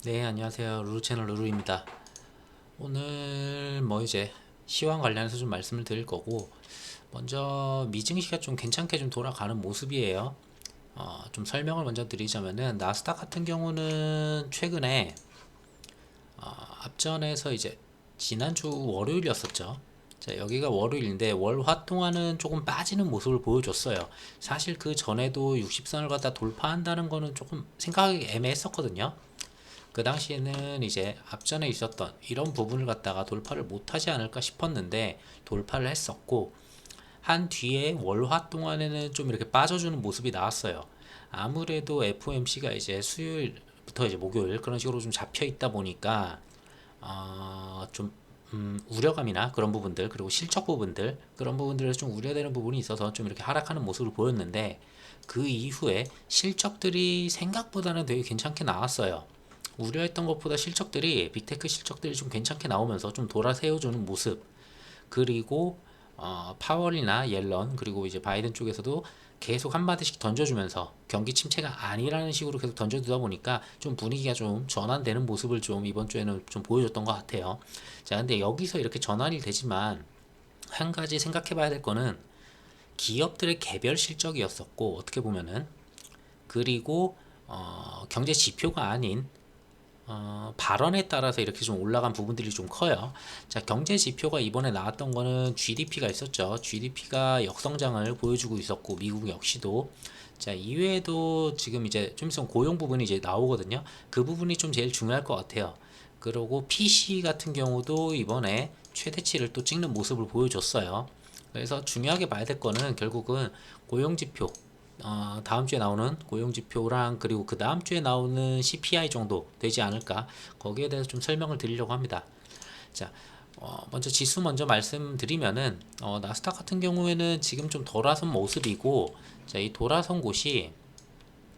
네, 안녕하세요. 루루 채널 루루입니다. 오늘 이제 시황 관련해서 좀 말씀을 드릴 거고, 먼저 미증시가 좀 괜찮게 좀 돌아가는 모습이에요. 좀 설명을 먼저 드리자면은 나스닥 같은 경우는 최근에 앞전에서 이제 지난주 월요일이었었죠. 자, 여기가 월요일인데 월화 동안은 조금 빠지는 모습을 보여줬어요. 사실 그 전에도 60선을 갖다 돌파한다는 거는 조금 생각하기 애매했었거든요. 그 당시에는 이제 앞전에 있었던 이런 부분을 갖다가 돌파를 못하지 않을까 싶었는데 돌파를 했었고, 한 뒤에 월화 동안에는 좀 이렇게 빠져주는 모습이 나왔어요. 아무래도 FOMC가 이제 수요일부터 이제 목요일 그런 식으로 좀 잡혀 있다 보니까 좀 우려감이나 그런 부분들, 그리고 실적 부분들, 그런 부분들에서 좀 우려되는 부분이 있어서 좀 이렇게 하락하는 모습을 보였는데, 그 이후에 실적들이 생각보다는 되게 괜찮게 나왔어요. 우려했던 것보다 실적들이, 빅테크 실적들이 좀 괜찮게 나오면서 좀 돌아세워주는 모습. 그리고 파월이나 옐런, 그리고 이제 바이든 쪽에서도 계속 한마디씩 던져주면서 경기 침체가 아니라는 식으로 계속 던져주다 보니까 좀 분위기가 좀 전환되는 모습을 좀 이번 주에는 좀 보여줬던 것 같아요. 자, 근데 여기서 이렇게 전환이 되지만 한 가지 생각해 봐야 될 거는 기업들의 개별 실적이었었고, 어떻게 보면은, 그리고 경제 지표가 아닌 발언에 따라서 이렇게 좀 올라간 부분들이 좀 커요. 자, 경제 지표가 이번에 나왔던 거는 GDP가 있었죠. GDP가 역성장을 보여주고 있었고, 미국 역시도. 자, 이외에도 지금 이제 좀 있으면 고용 부분이 이제 나오거든요. 그 부분이 좀 제일 중요할 것 같아요. 그리고 PC 같은 경우도 이번에 최대치를 또 찍는 모습을 보여줬어요. 그래서 중요하게 봐야 될 거는 결국은 고용 지표, 다음 주에 나오는 고용 지표랑, 그리고 그 다음 주에 나오는 CPI 정도 되지 않을까, 거기에 대해서 좀 설명을 드리려고 합니다. 자, 먼저 지수 먼저 말씀드리면은, 나스닥 같은 경우에는 지금 좀 돌아선 모습이고, 자, 이 돌아선 곳이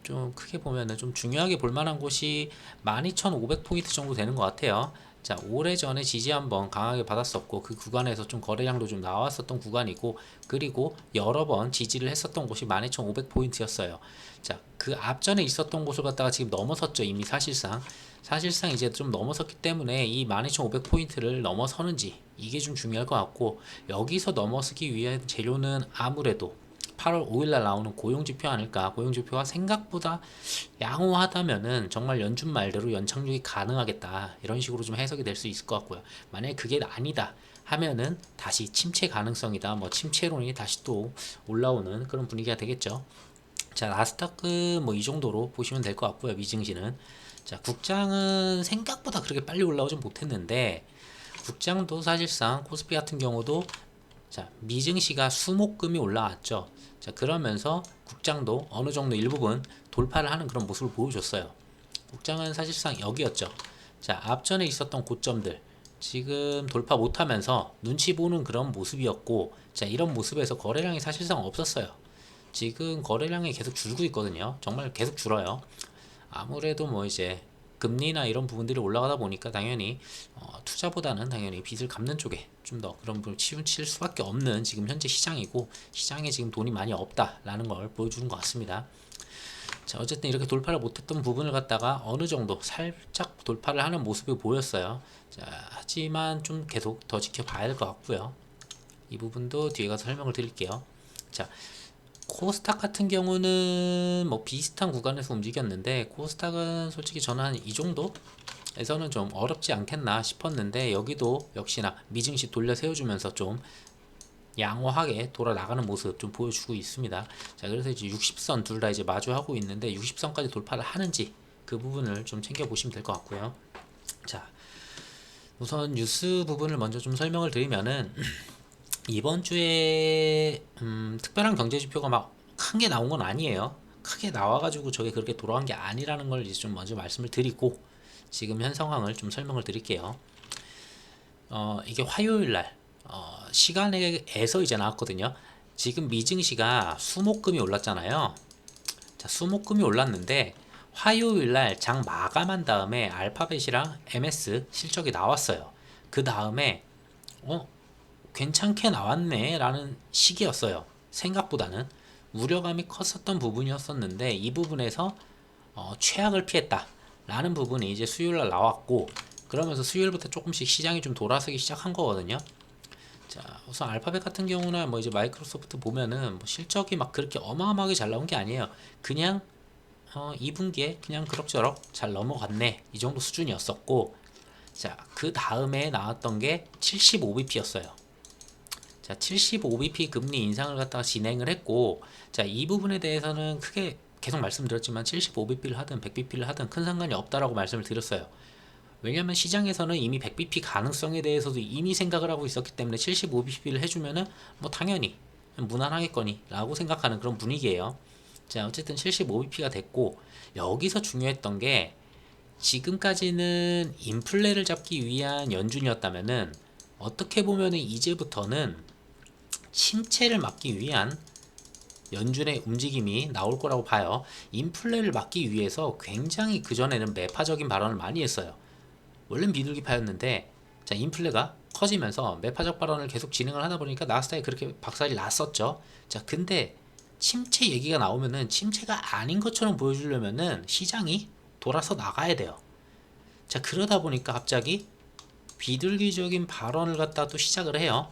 좀 크게 보면은 좀 중요하게 볼 만한 곳이 12,500포인트 정도 되는 것 같아요. 자, 오래전에 지지 한번 강하게 받았었고, 그 구간에서 좀 거래량도 좀 나왔었던 구간이고, 그리고 여러 번 지지를 했었던 곳이 12,500포인트였어요. 자, 그 앞전에 있었던 곳을 갖다가 지금 넘어섰죠, 이미 사실상. 사실상 이제 좀 넘어섰기 때문에 이 12,500포인트를 넘어서는지, 이게 좀 중요할 것 같고, 여기서 넘어서기 위한 재료는 아무래도 8월 5일날 나오는 고용지표 아닐까. 고용지표가 생각보다 양호하다면은 정말 연준 말대로 연착륙이 가능하겠다, 이런 식으로 좀 해석이 될 수 있을 것 같고요. 만약에 그게 아니다 하면은 다시 침체 가능성이다, 뭐 침체론이 다시 또 올라오는 그런 분위기가 되겠죠. 자, 나스닥은 뭐 이 정도로 보시면 될 것 같고요, 미증시는. 자, 국장은 생각보다 그렇게 빨리 올라오진 못했는데, 국장도 사실상 코스피 같은 경우도, 자, 미증시가 수목금이 올라왔죠. 자, 그러면서 국장도 어느 정도 일부분 돌파를 하는 그런 모습을 보여줬어요. 국장은 사실상 여기였죠. 자, 앞전에 있었던 고점들 지금 돌파 못하면서 눈치 보는 그런 모습이었고, 자, 이런 모습에서 거래량이 사실상 없었어요. 지금 거래량이 계속 줄고 있거든요. 정말 계속 줄어요. 아무래도 뭐 이제 금리나 이런 부분들이 올라가다 보니까 당연히 투자보다는 당연히 빚을 갚는 쪽에 좀 더 그런 부분을 치우칠 수밖에 없는 지금 현재 시장이고, 시장에 지금 돈이 많이 없다라는 걸 보여주는 것 같습니다. 자, 어쨌든 이렇게 돌파를 못했던 부분을 갖다가 어느 정도 살짝 돌파를 하는 모습이 보였어요. 자, 하지만 좀 계속 더 지켜봐야 될 것 같고요. 이 부분도 뒤에 가서 설명을 드릴게요. 자, 코스닥 같은 경우는 뭐 비슷한 구간에서 움직였는데, 코스닥은 솔직히 저는 한 이 정도에서는 좀 어렵지 않겠나 싶었는데, 여기도 역시나 미증시 돌려 세워주면서 좀 양호하게 돌아 나가는 모습 좀 보여주고 있습니다. 자, 그래서 이제 60선 둘 다 이제 마주하고 있는데 60선까지 돌파를 하는지, 그 부분을 좀 챙겨 보시면 될 것 같고요. 자, 우선 뉴스 부분을 먼저 좀 설명을 드리면은, 이번 주에 특별한 경제 지표가 막 큰 게 나온 건 아니에요. 크게 나와가지고 저게 그렇게 돌아간 게 아니라는 걸 이제 좀 먼저 말씀을 드리고, 지금 현 상황을 좀 설명을 드릴게요. 이게 화요일 날 시간에서 이제 나왔거든요. 지금 미증시가 수목금이 올랐잖아요. 자, 수목금이 올랐는데 화요일 날 장 마감한 다음에 알파벳이랑 MS 실적이 나왔어요. 그 다음에 어 괜찮게 나왔네 라는 시기였어요. 생각보다는 우려감이 컸었던 부분이었었는데, 이 부분에서 최악을 피했다 라는 부분이 이제 수요일날 나왔고, 그러면서 수요일부터 조금씩 시장이 좀 돌아서기 시작한 거거든요. 자, 우선 알파벳 같은 경우나 뭐 이제 마이크로소프트 보면은 뭐 실적이 막 그렇게 어마어마하게 잘 나온 게 아니에요. 그냥 2분기에 그냥 그럭저럭 잘 넘어갔네, 이 정도 수준이었었고, 자, 그 다음에 나왔던 게 75bp였어요. 자, 75bp 금리 인상을 갖다가 진행을 했고, 자, 이 부분에 대해서는 크게 계속 말씀드렸지만 75bp를 하든 100bp를 하든 큰 상관이 없다라고 말씀을 드렸어요. 왜냐면 시장에서는 이미 100bp 가능성에 대해서도 이미 생각을 하고 있었기 때문에 75bp를 해주면은 뭐 당연히 무난하겠거니 라고 생각하는 그런 분위기예요. 자, 어쨌든 75bp가 됐고, 여기서 중요했던 게 지금까지는 인플레를 잡기 위한 연준이었다면은 어떻게 보면은 이제부터는 침체를 막기 위한 연준의 움직임이 나올 거라고 봐요. 인플레를 막기 위해서 굉장히 그전에는 매파적인 발언을 많이 했어요. 원래는 비둘기파였는데, 자, 인플레가 커지면서 매파적 발언을 계속 진행을 하다 보니까 나스닥이 그렇게 박살이 났었죠. 자, 근데 침체 얘기가 나오면은 침체가 아닌 것처럼 보여주려면은 시장이 돌아서 나가야 돼요. 자, 그러다 보니까 갑자기 비둘기적인 발언을 갖다 또 시작을 해요.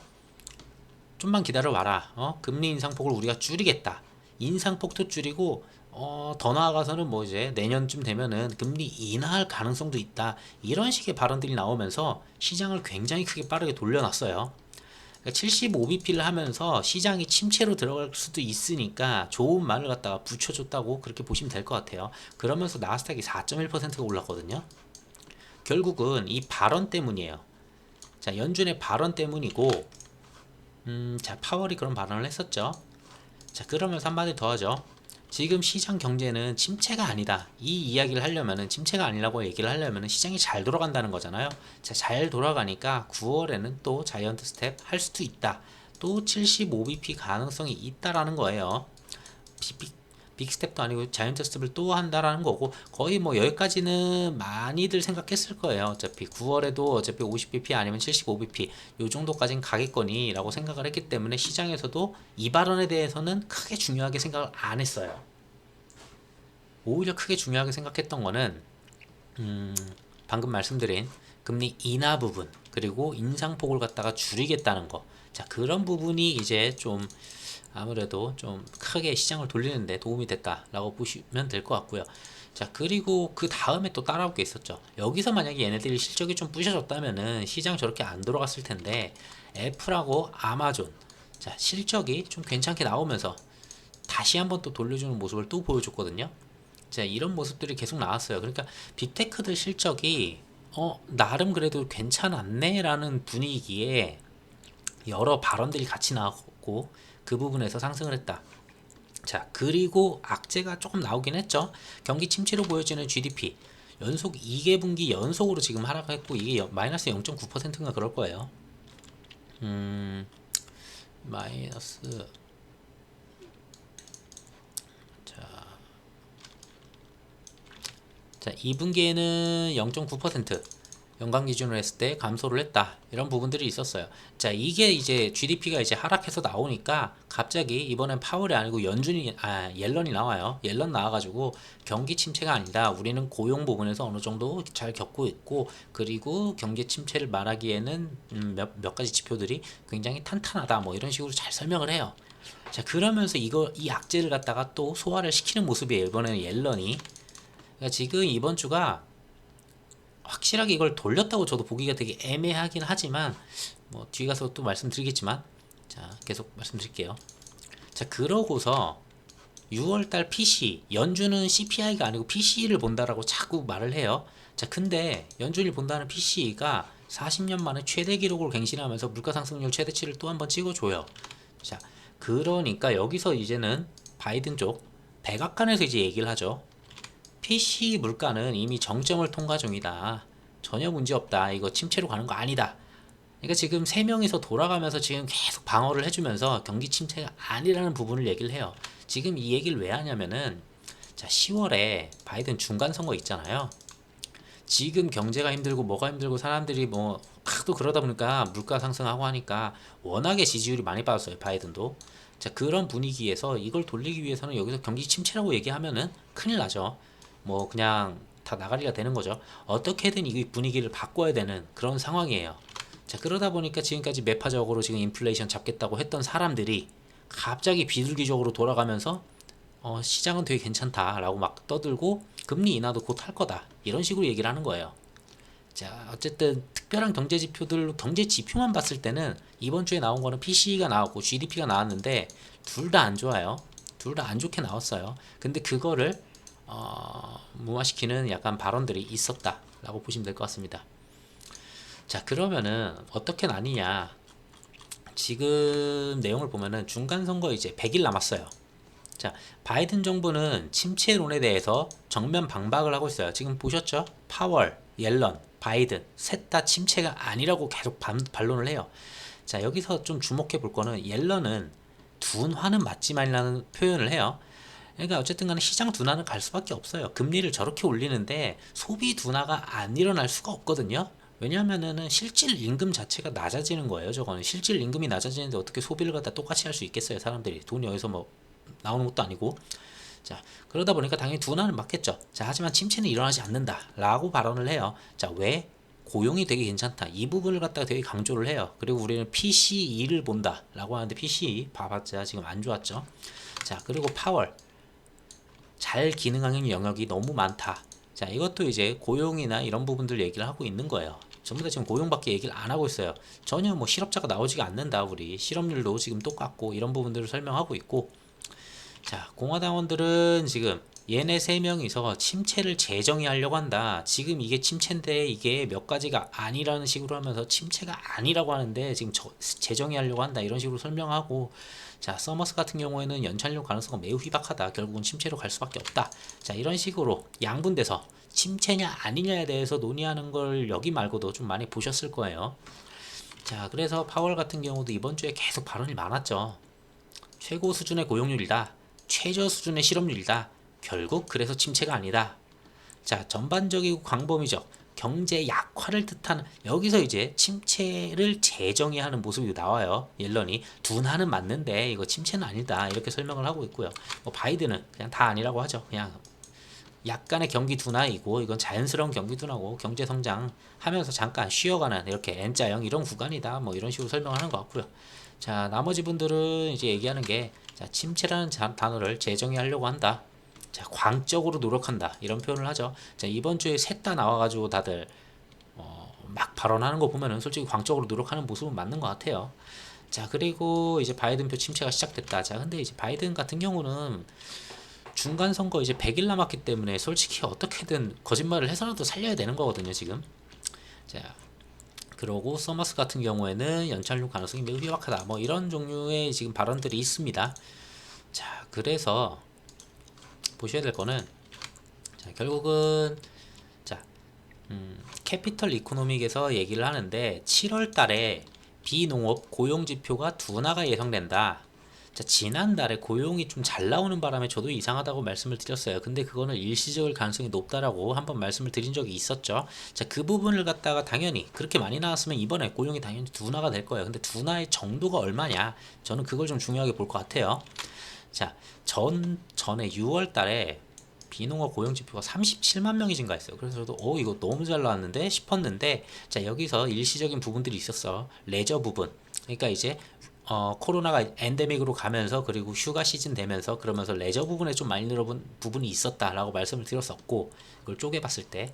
좀만 기다려 봐라. 금리 인상폭을 우리가 줄이겠다. 인상폭도 줄이고 더 나아가서는 뭐 이제 내년쯤 되면은 금리 인하할 가능성도 있다. 이런 식의 발언들이 나오면서 시장을 굉장히 크게 빠르게 돌려놨어요. 그러니까 75bp를 하면서 시장이 침체로 들어갈 수도 있으니까 좋은 말을 갖다가 붙여줬다고 그렇게 보시면 될 것 같아요. 그러면서 나스닥이 4.1%가 올랐거든요. 결국은 이 발언 때문이에요. 자, 연준의 발언 때문이고, 자, 파월이 그런 발언을 했었죠. 자, 그러면서 한마디 더 하죠. 지금 시장 경제는 침체가 아니다. 이 이야기를 하려면은, 침체가 아니라고 얘기를 하려면은 시장이 잘 돌아간다는 거잖아요. 자, 잘 돌아가니까 9월에는 또 자이언트 스텝 할 수도 있다. 또 75bp 가능성이 있다라는 거예요. 빅스텝도 아니고 자이언트 스텝을 또 한다라는 거고, 거의 뭐 여기까지는 많이들 생각했을 거예요. 어차피 9월에도 어차피 50bp 아니면 75bp 요 정도까지는 가겠거니 라고 생각을 했기 때문에 시장에서도 이 발언에 대해서는 크게 중요하게 생각을 안 했어요. 오히려 크게 중요하게 생각했던 거는 방금 말씀드린 금리 인하 부분, 그리고 인상폭을 갖다가 줄이겠다는 거. 자, 그런 부분이 이제 좀 아무래도 좀 크게 시장을 돌리는데 도움이 됐다라고 보시면 될 것 같고요. 자, 그리고 그 다음에 또 따라올 게 있었죠. 여기서 만약에 얘네들이 실적이 좀 부셔졌다면은 시장 저렇게 안 돌아갔을 텐데, 애플하고 아마존, 자, 실적이 좀 괜찮게 나오면서 다시 한번 또 돌려주는 모습을 또 보여줬거든요. 자, 이런 모습들이 계속 나왔어요. 그러니까 빅테크들 실적이 나름 그래도 괜찮았네라는 분위기에 여러 발언들이 같이 나왔고, 그 부분에서 상승을 했다. 자, 그리고 악재가 조금 나오긴 했죠. 경기 침체로 보여지는 GDP 연속 2개분기 연속으로 지금 하락했고, 이게 마이너스 0.9%인가 그럴 거예요. 마이너스, 자, 2분기에는 0.9% 연간 기준으로 했을 때 감소를 했다. 이런 부분들이 있었어요. 자, 이게 이제 GDP가 이제 하락해서 나오니까 갑자기 이번엔 파월이 아니고 옐런이 나와요. 옐런 나와가지고 경기 침체가 아니다. 우리는 고용 부분에서 어느 정도 잘 겪고 있고, 그리고 경기 침체를 말하기에는 몇 가지 지표들이 굉장히 탄탄하다. 뭐 이런 식으로 잘 설명을 해요. 자, 그러면서 이 악재를 갖다가 또 소화를 시키는 모습이에요. 이번에는 옐런이. 그러니까 지금 이번 주가 확실하게 이걸 돌렸다고 저도 보기가 되게 애매하긴 하지만, 뭐 뒤에 가서 또 말씀드리겠지만, 자, 계속 말씀드릴게요. 자, 그러고서 6월달 PC, 연준은 CPI가 아니고 PC를 본다라고 자꾸 말을 해요. 자, 근데 연준이 본다는 PC가 40년 만에 최대 기록을 갱신하면서 물가 상승률 최대치를 또 한번 찍어줘요. 자, 그러니까 여기서 이제는 바이든 쪽 백악관에서 이제 얘기를 하죠. PC 물가는 이미 정점을 통과 중이다. 전혀 문제 없다. 이거 침체로 가는 거 아니다. 그러니까 지금 세 명이서 돌아가면서 지금 계속 방어를 해주면서 경기 침체가 아니라는 부분을 얘기를 해요. 지금 이 얘기를 왜 하냐면은, 자, 10월에 바이든 중간 선거 있잖아요. 지금 경제가 힘들고 뭐가 힘들고 사람들이 뭐 하도 그러다 보니까 물가 상승하고 하니까 워낙에 지지율이 많이 빠졌어요, 바이든도. 자, 그런 분위기에서 이걸 돌리기 위해서는 여기서 경기 침체라고 얘기하면은 큰일 나죠. 뭐 그냥 다 나가리가 되는 거죠. 어떻게든 이 분위기를 바꿔야 되는 그런 상황이에요. 자, 그러다 보니까 지금까지 매파적으로 지금 인플레이션 잡겠다고 했던 사람들이 갑자기 비둘기적으로 돌아가면서 시장은 되게 괜찮다라고 막 떠들고 금리 인하도 곧 할 거다 이런 식으로 얘기를 하는 거예요. 자, 어쨌든 특별한 경제 지표들, 경제 지표만 봤을 때는 이번 주에 나온 거는 PCE가 나왔고 GDP가 나왔는데 둘 다 안 좋아요. 둘 다 안 좋게 나왔어요. 근데 그거를 무마시키는 약간 발언들이 있었다라고 보시면 될 것 같습니다. 자, 그러면은 어떻게 나뉘냐? 지금 내용을 보면은 중간 선거 이제 100일 남았어요. 자, 바이든 정부는 침체론에 대해서 정면 방박을 하고 있어요. 지금 보셨죠? 파월, 옐런, 바이든 셋 다 침체가 아니라고 계속 반론을 해요. 자, 여기서 좀 주목해 볼 거는 옐런은 둔화는 맞지만이라는 표현을 해요. 그러니까 어쨌든 간에 시장 둔화는 갈 수밖에 없어요. 금리를 저렇게 올리는데 소비 둔화가 안 일어날 수가 없거든요. 왜냐하면은 실질 임금 자체가 낮아지는 거예요. 저거는 실질 임금이 낮아지는데 어떻게 소비를 갖다 똑같이 할 수 있겠어요. 사람들이 돈이 어디서 뭐 나오는 것도 아니고. 자, 그러다 보니까 당연히 둔화는 맞겠죠. 자, 하지만 침체는 일어나지 않는다라고 발언을 해요. 자, 왜? 고용이 되게 괜찮다. 이 부분을 갖다가 되게 강조를 해요. 그리고 우리는 PCE를 본다라고 하는데 PCE 봐봤자 지금 안 좋았죠. 자, 그리고 파월 잘 기능하는 영역이 너무 많다. 자, 이것도 이제 고용이나 이런 부분들 얘기를 하고 있는 거예요. 전부 다 지금 고용밖에 얘기를 안 하고 있어요. 전혀 뭐 실업자가 나오지가 않는다. 우리 실업률도 지금 똑같고 이런 부분들을 설명하고 있고. 자, 공화당원들은 지금 얘네 세 명이서 침체를 재정의하려고 한다. 지금 이게 침체인데 이게 몇 가지가 아니라는 식으로 하면서 침체가 아니라고 하는데 지금 재정의하려고 한다. 이런 식으로 설명하고, 자, 서머스 같은 경우에는 연착륙 가능성은 매우 희박하다. 결국은 침체로 갈 수밖에 없다. 자, 이런 식으로 양분돼서 침체냐 아니냐에 대해서 논의하는 걸 여기 말고도 좀 많이 보셨을 거예요. 자, 그래서 파월 같은 경우도 이번 주에 계속 발언이 많았죠. 최고 수준의 고용률이다. 최저 수준의 실업률이다. 결국 그래서 침체가 아니다. 자, 전반적이고 광범위적 경제 약화를 뜻하는, 여기서 이제 침체를 재정의하는 모습이 나와요. 옐런이 둔화는 맞는데 이거 침체는 아니다 이렇게 설명을 하고 있고요. 뭐 바이든은 그냥 다 아니라고 하죠. 그냥 약간의 경기 둔화이고 이건 자연스러운 경기 둔화고 경제 성장 하면서 잠깐 쉬어가는 이렇게 N자형 이런 구간이다 뭐 이런 식으로 설명하는 것 같고요. 자, 나머지 분들은 이제 얘기하는 게, 자, 침체라는 단어를 재정의하려고 한다. 자, 광적으로 노력한다 이런 표현을 하죠. 자, 이번 주에 셋 다 나와가지고 다들 막 발언하는 거 보면은 솔직히 광적으로 노력하는 모습은 맞는 것 같아요. 자, 그리고 이제 바이든표 침체가 시작됐다. 자, 근데 이제 바이든 같은 경우는 중간 선거 이제 100일 남았기 때문에 솔직히 어떻게든 거짓말을 해서라도 살려야 되는 거거든요, 지금. 자, 그러고 서머스 같은 경우에는 연착륙 가능성이 매우 희박하다. 뭐 이런 종류의 지금 발언들이 있습니다. 자, 그래서 보셔야 될 거는, 자, 결국은, 자, 캐피털 이코노믹에서 얘기를 하는데 7월 달에 비농업 고용 지표가 둔화가 예상된다. 자, 지난달에 고용이 좀 잘 나오는 바람에 저도 이상하다고 말씀을 드렸어요. 근데 그거는 일시적일 가능성이 높다라고 한번 말씀을 드린 적이 있었죠. 자, 그 부분을 갖다가 당연히 그렇게 많이 나왔으면 이번에 고용이 당연히 둔화가 될 거예요. 근데 둔화의 정도가 얼마냐? 저는 그걸 좀 중요하게 볼 것 같아요. 자, 전에 6월 달에 비농업 고용 지표가 37만 명이 증가했어요. 그래서 저도 이거 너무 잘 나왔는데 싶었는데, 자, 여기서 일시적인 부분들이 있었어. 레저 부분. 그러니까 이제 코로나가 엔데믹으로 가면서 그리고 휴가 시즌 되면서 그러면서 레저 부분에 좀 많이 늘어본 부분이 있었다라고 말씀을 드렸었고, 그걸 쪼개봤을 때,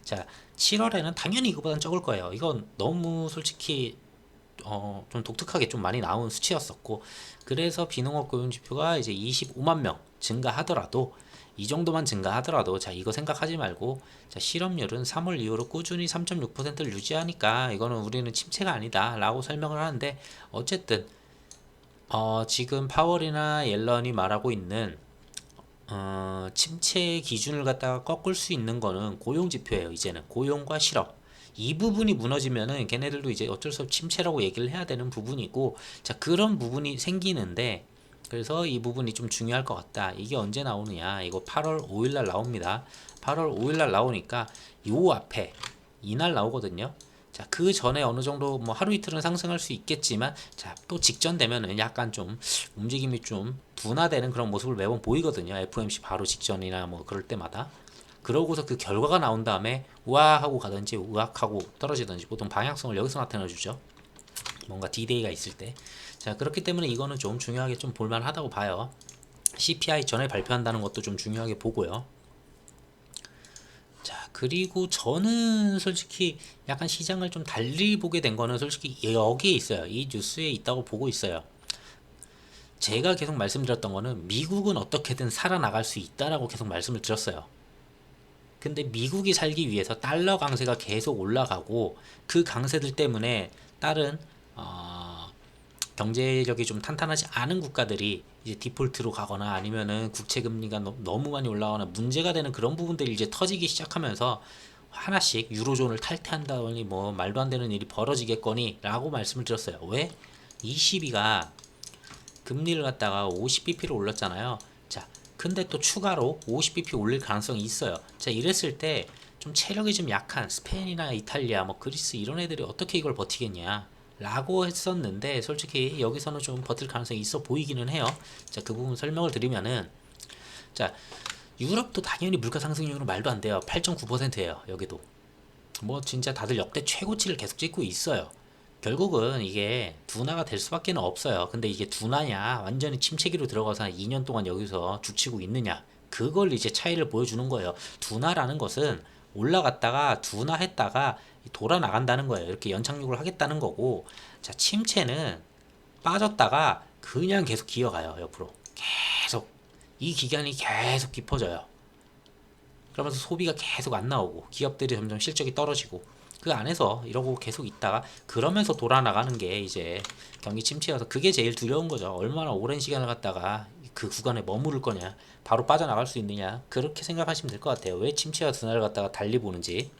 자, 7월에는 당연히 이거보단 적을 거예요. 이건 너무 솔직히 좀 독특하게 좀 많이 나온 수치였었고, 그래서 비농업 고용 지표가 이제 25만 명 증가하더라도, 이 정도만 증가하더라도, 자, 이거 생각하지 말고, 자, 실업률은 3월 이후로 꾸준히 3.6%를 유지하니까 이거는 우리는 침체가 아니다 라고 설명을 하는데, 어쨌든 지금 파월이나 옐런이 말하고 있는 침체 기준을 갖다가 꺾을 수 있는 거는 고용 지표예요. 이제는 고용과 실업, 이 부분이 무너지면은 걔네들도 이제 어쩔 수 없이 침체라고 얘기를 해야 되는 부분이고, 자, 그런 부분이 생기는데, 그래서 이 부분이 좀 중요할 것 같다. 이게 언제 나오느냐? 이거 8월 5일 날 나옵니다. 8월 5일 날 나오니까 요 앞에 이날 나오거든요. 자, 그 전에 어느 정도 뭐 하루 이틀은 상승할 수 있겠지만, 자, 또 직전 되면은 약간 좀 움직임이 좀 둔화되는 그런 모습을 매번 보이거든요. FOMC 바로 직전이나 뭐 그럴 때마다. 그러고서 그 결과가 나온 다음에 우아 하고 가든지 우악 하고 떨어지든지 보통 방향성을 여기서 나타내 주죠. 뭔가 디데이가 있을 때. 자, 그렇기 때문에 이거는 좀 중요하게 좀 볼만하다고 봐요. CPI 전에 발표한다는 것도 좀 중요하게 보고요. 자, 그리고 저는 솔직히 약간 시장을 좀 달리 보게 된 거는 솔직히 여기에 있어요. 이 뉴스에 있다고 보고 있어요. 제가 계속 말씀드렸던 거는 미국은 어떻게든 살아나갈 수 있다라고 계속 말씀을 드렸어요. 근데 미국이 살기 위해서 달러 강세가 계속 올라가고 그 강세들 때문에 다른 어, 경제력이 좀 탄탄하지 않은 국가들이 이제 디폴트로 가거나 아니면은 국채 금리가 너무 많이 올라가거나 문제가 되는 그런 부분들이 이제 터지기 시작하면서 하나씩 유로존을 탈퇴한다더니 뭐 말도 안 되는 일이 벌어지겠거니 라고 말씀을 드렸어요. 왜? 22가 금리를 갖다가 50bp를 올렸잖아요. 자, 근데 또 추가로 50bp 올릴 가능성이 있어요. 자, 이랬을 때 좀 체력이 좀 약한 스페인이나 이탈리아, 뭐 그리스 이런 애들이 어떻게 이걸 버티겠냐 라고 했었는데 솔직히 여기서는 좀 버틸 가능성이 있어 보이기는 해요. 자, 그 부분 설명을 드리면은, 자, 유럽도 당연히 물가 상승률은 말도 안 돼요. 8.9%예요. 여기도 뭐 진짜 다들 역대 최고치를 계속 찍고 있어요. 결국은 이게 둔화가 될 수밖에 없어요. 근데 이게 둔화냐 완전히 침체기로 들어가서 한 2년 동안 여기서 죽치고 있느냐, 그걸 이제 차이를 보여주는 거예요. 둔화라는 것은 올라갔다가 둔화했다가 돌아 나간다는 거예요. 이렇게 연착륙을 하겠다는 거고, 자, 침체는 빠졌다가 그냥 계속 기어가요. 옆으로 계속 이 기간이 계속 깊어져요. 그러면서 소비가 계속 안 나오고 기업들이 점점 실적이 떨어지고 그 안에서 이러고 계속 있다가 그러면서 돌아 나가는 게 이제 경기 침체여서 그게 제일 두려운 거죠. 얼마나 오랜 시간을 갖다가 그 구간에 머무를 거냐, 바로 빠져나갈 수 있느냐, 그렇게 생각하시면 될 것 같아요. 왜 침체와 둔화를 갖다가 달리 보는지.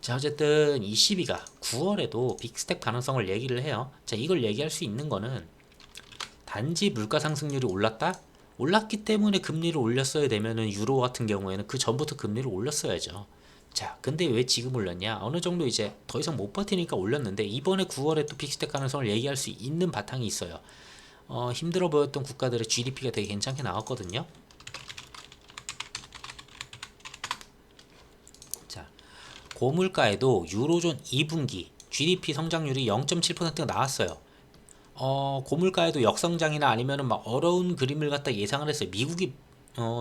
자, 어쨌든 이 시비가 9월에도 빅스텝 가능성을 얘기를 해요. 자, 이걸 얘기할 수 있는 거는 단지 물가 상승률이 올랐다? 올랐기 때문에 금리를 올렸어야 되면은 유로 같은 경우에는 그 전부터 금리를 올렸어야죠. 자, 근데 왜 지금 올렸냐? 어느 정도 이제 더 이상 못 버티니까 올렸는데 이번에 9월에 또 빅스텝 가능성을 얘기할 수 있는 바탕이 있어요. 힘들어 보였던 국가들의 GDP가 되게 괜찮게 나왔거든요. 자, 고물가에도 유로존 2분기 GDP 성장률이 0.7%가 나왔어요. 고물가에도 역성장이나 아니면은 막 어려운 그림을 갖다 예상을 했어요. 미국이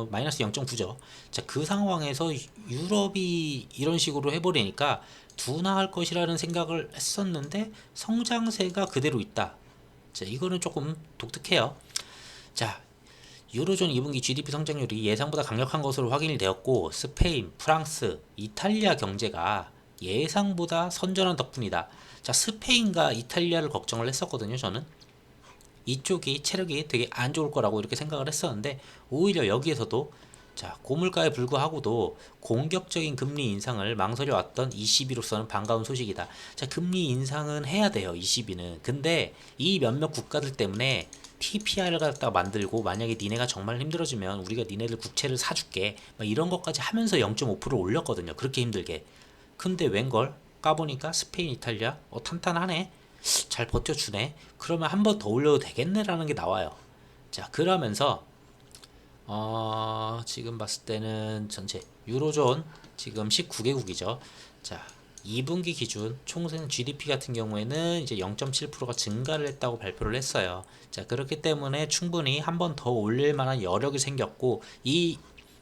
마이너스 0.9죠. 자, 그 상황에서 유럽이 이런 식으로 해버리니까 둔화할 것이라는 생각을 했었는데 성장세가 그대로 있다. 자, 이거는 조금 독특해요. 자, 유로존 2분기 GDP 성장률이 예상보다 강력한 것으로 확인이 되었고 스페인, 프랑스, 이탈리아 경제가 예상보다 선전한 덕분이다. 자, 스페인과 이탈리아를 걱정을 했었거든요. 저는 이쪽이 체력이 되게 안 좋을 거라고 이렇게 생각을 했었는데 오히려 여기에서도, 자, 고물가에 불구하고도 공격적인 금리 인상을 망설여 왔던 ECB로서는 반가운 소식이다. 자, 금리 인상은 해야 돼요. ECB는. 근데 이 몇몇 국가들 때문에 TPI를 갖다 만들고 만약에 니네가 정말 힘들어지면 우리가 니네들 국채를 사줄게 막 이런 것까지 하면서 0.5% 올렸거든요. 그렇게 힘들게. 근데 웬걸 까보니까 스페인, 이탈리아 탄탄하네, 잘 버텨주네, 그러면 한 번 더 올려도 되겠네 라는 게 나와요. 자, 그러면서 지금 봤을 때는 전체 유로존 지금 19개국이죠. 자, 2분기 기준 총생 GDP 같은 경우에는 이제 0.7%가 증가를 했다고 발표를 했어요. 자, 그렇기 때문에 충분히 한 번 더 올릴 만한 여력이 생겼고 이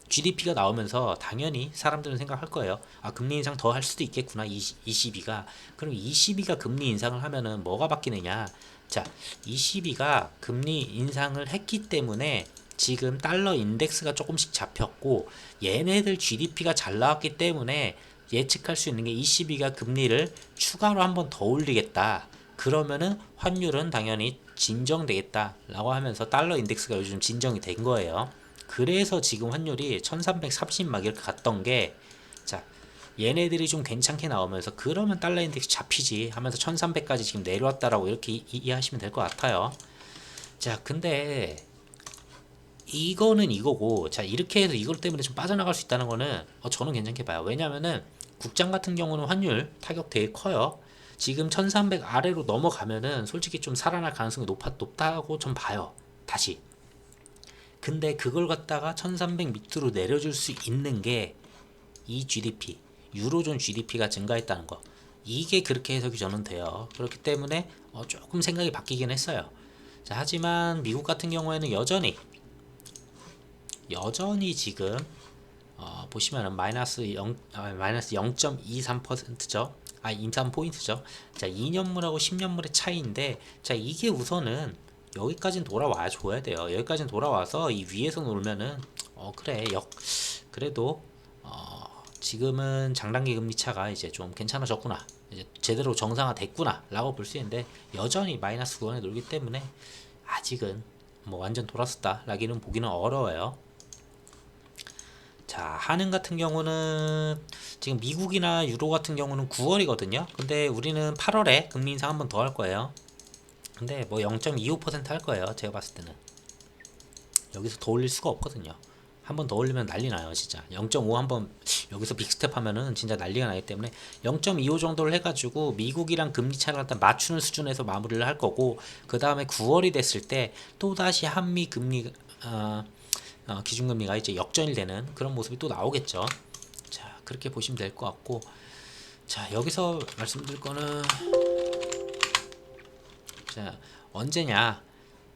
GDP가 나오면서 당연히 사람들은 생각할 거예요. 아, 금리 인상 더 할 수도 있겠구나. 22가. 그럼 22가 금리 인상을 하면은 뭐가 바뀌느냐? 자, 22가 금리 인상을 했기 때문에 지금 달러 인덱스가 조금씩 잡혔고 얘네들 GDP가 잘 나왔기 때문에 예측할 수 있는 게 22가 금리를 추가로 한 번 더 올리겠다. 그러면은 환율은 당연히 진정되겠다 라고 하면서 달러 인덱스가 요즘 진정이 된 거예요. 그래서 지금 환율이 1330 막 이렇게 갔던 게, 자, 얘네들이 좀 괜찮게 나오면서 그러면 달러 인덱스 잡히지 하면서 1300까지 지금 내려왔다라고 이렇게 이해하시면 될 것 같아요. 자, 근데 이거는 이거고, 자, 이렇게 해서 이것 때문에 좀 빠져나갈 수 있다는 거는 저는 괜찮게 봐요. 왜냐면은 국장 같은 경우는 환율 타격 되게 커요. 지금 1300 아래로 넘어가면은 솔직히 좀 살아날 가능성이 높다고 좀 봐요. 다시. 근데 그걸 갖다가 1300 밑으로 내려줄 수 있는 게 이 GDP, 유로존 GDP가 증가했다는 거. 이게 그렇게 해석이 저는 돼요. 그렇기 때문에 조금 생각이 바뀌긴 했어요. 자, 하지만 미국 같은 경우에는 여전히 지금 보시면은 마이너스 0.23%죠. 23포인트죠. 자, 2년물하고 10년물의 차이인데, 자, 이게 우선은 여기까지는 돌아와 줘야 돼요. 여기까지는 돌아와서 이 위에서 놀면은 그래 그래도 지금은 장단기 금리 차가 이제 좀 괜찮아졌구나, 이제 제대로 정상화 됐구나 라고 볼 수 있는데, 여전히 마이너스 구간에 놀기 때문에 아직은 뭐 완전 돌았었다 라기는 보기는 어려워요. 자, 한은 같은 경우는 지금 미국이나 유로 같은 경우는 9월이거든요. 근데 우리는 8월에 금리 인상 한 번 더 할 거예요. 근데 뭐 0.25% 할 거예요. 제가 봤을 때는 여기서 더 올릴 수가 없거든요. 한 번 더 올리면 난리 나요, 진짜. 0.5 한번 여기서 빅스텝 하면은 진짜 난리가 나기 때문에 0.25 정도를 해가지고 미국이랑 금리 차를 갖다 맞추는 수준에서 마무리를 할 거고, 그 다음에 9월이 됐을 때 또다시 한미 금리 기준금리가 이제 역전이 되는 그런 모습이 또 나오겠죠. 자, 그렇게 보시면 될 것 같고, 자, 여기서 말씀드릴 거는, 자, 언제냐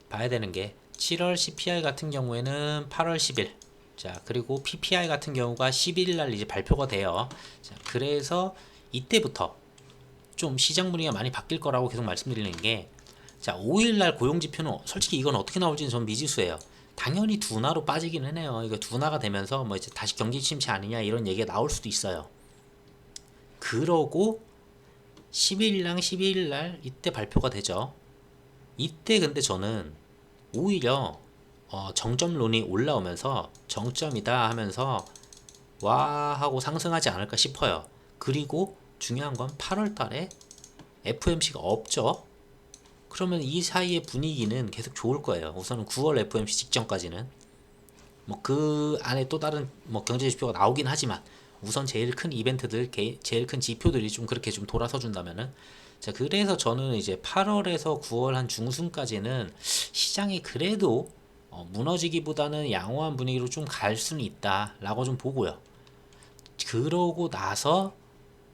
봐야 되는 게, 7월 CPI 같은 경우에는 8월 10일, 자, 그리고 PPI 같은 경우가 11일 날 이제 발표가 돼요. 자, 그래서 이때부터 좀 시장 분위기가 많이 바뀔 거라고 계속 말씀드리는 게, 자, 5일 날 고용 지표는 솔직히 이건 어떻게 나올지는 전 미지수예요. 당연히 둔화로 빠지기는 해요. 이거 둔화가 되면서 뭐 이제 다시 경기 침체 아니냐 이런 얘기가 나올 수도 있어요. 그러고 11일랑 12일 날 이때 발표가 되죠. 이때 근데 저는 오히려 정점론이 올라오면서 정점이다 하면서 와 하고 상승하지 않을까 싶어요. 그리고 중요한 건 8월 달에 FOMC가 없죠. 그러면 이 사이의 분위기는 계속 좋을 거예요. 우선은 9월 FOMC 직전까지는 뭐 그 안에 또 다른 뭐 경제 지표가 나오긴 하지만, 우선 제일 큰 이벤트들, 제일 큰 지표들이 좀 그렇게 좀 돌아서 준다면은, 자, 그래서 저는 이제 8월에서 9월 한 중순까지는 시장이 그래도 무너지기보다는 양호한 분위기로 좀 갈 수는 있다라고 좀 보고요. 그러고 나서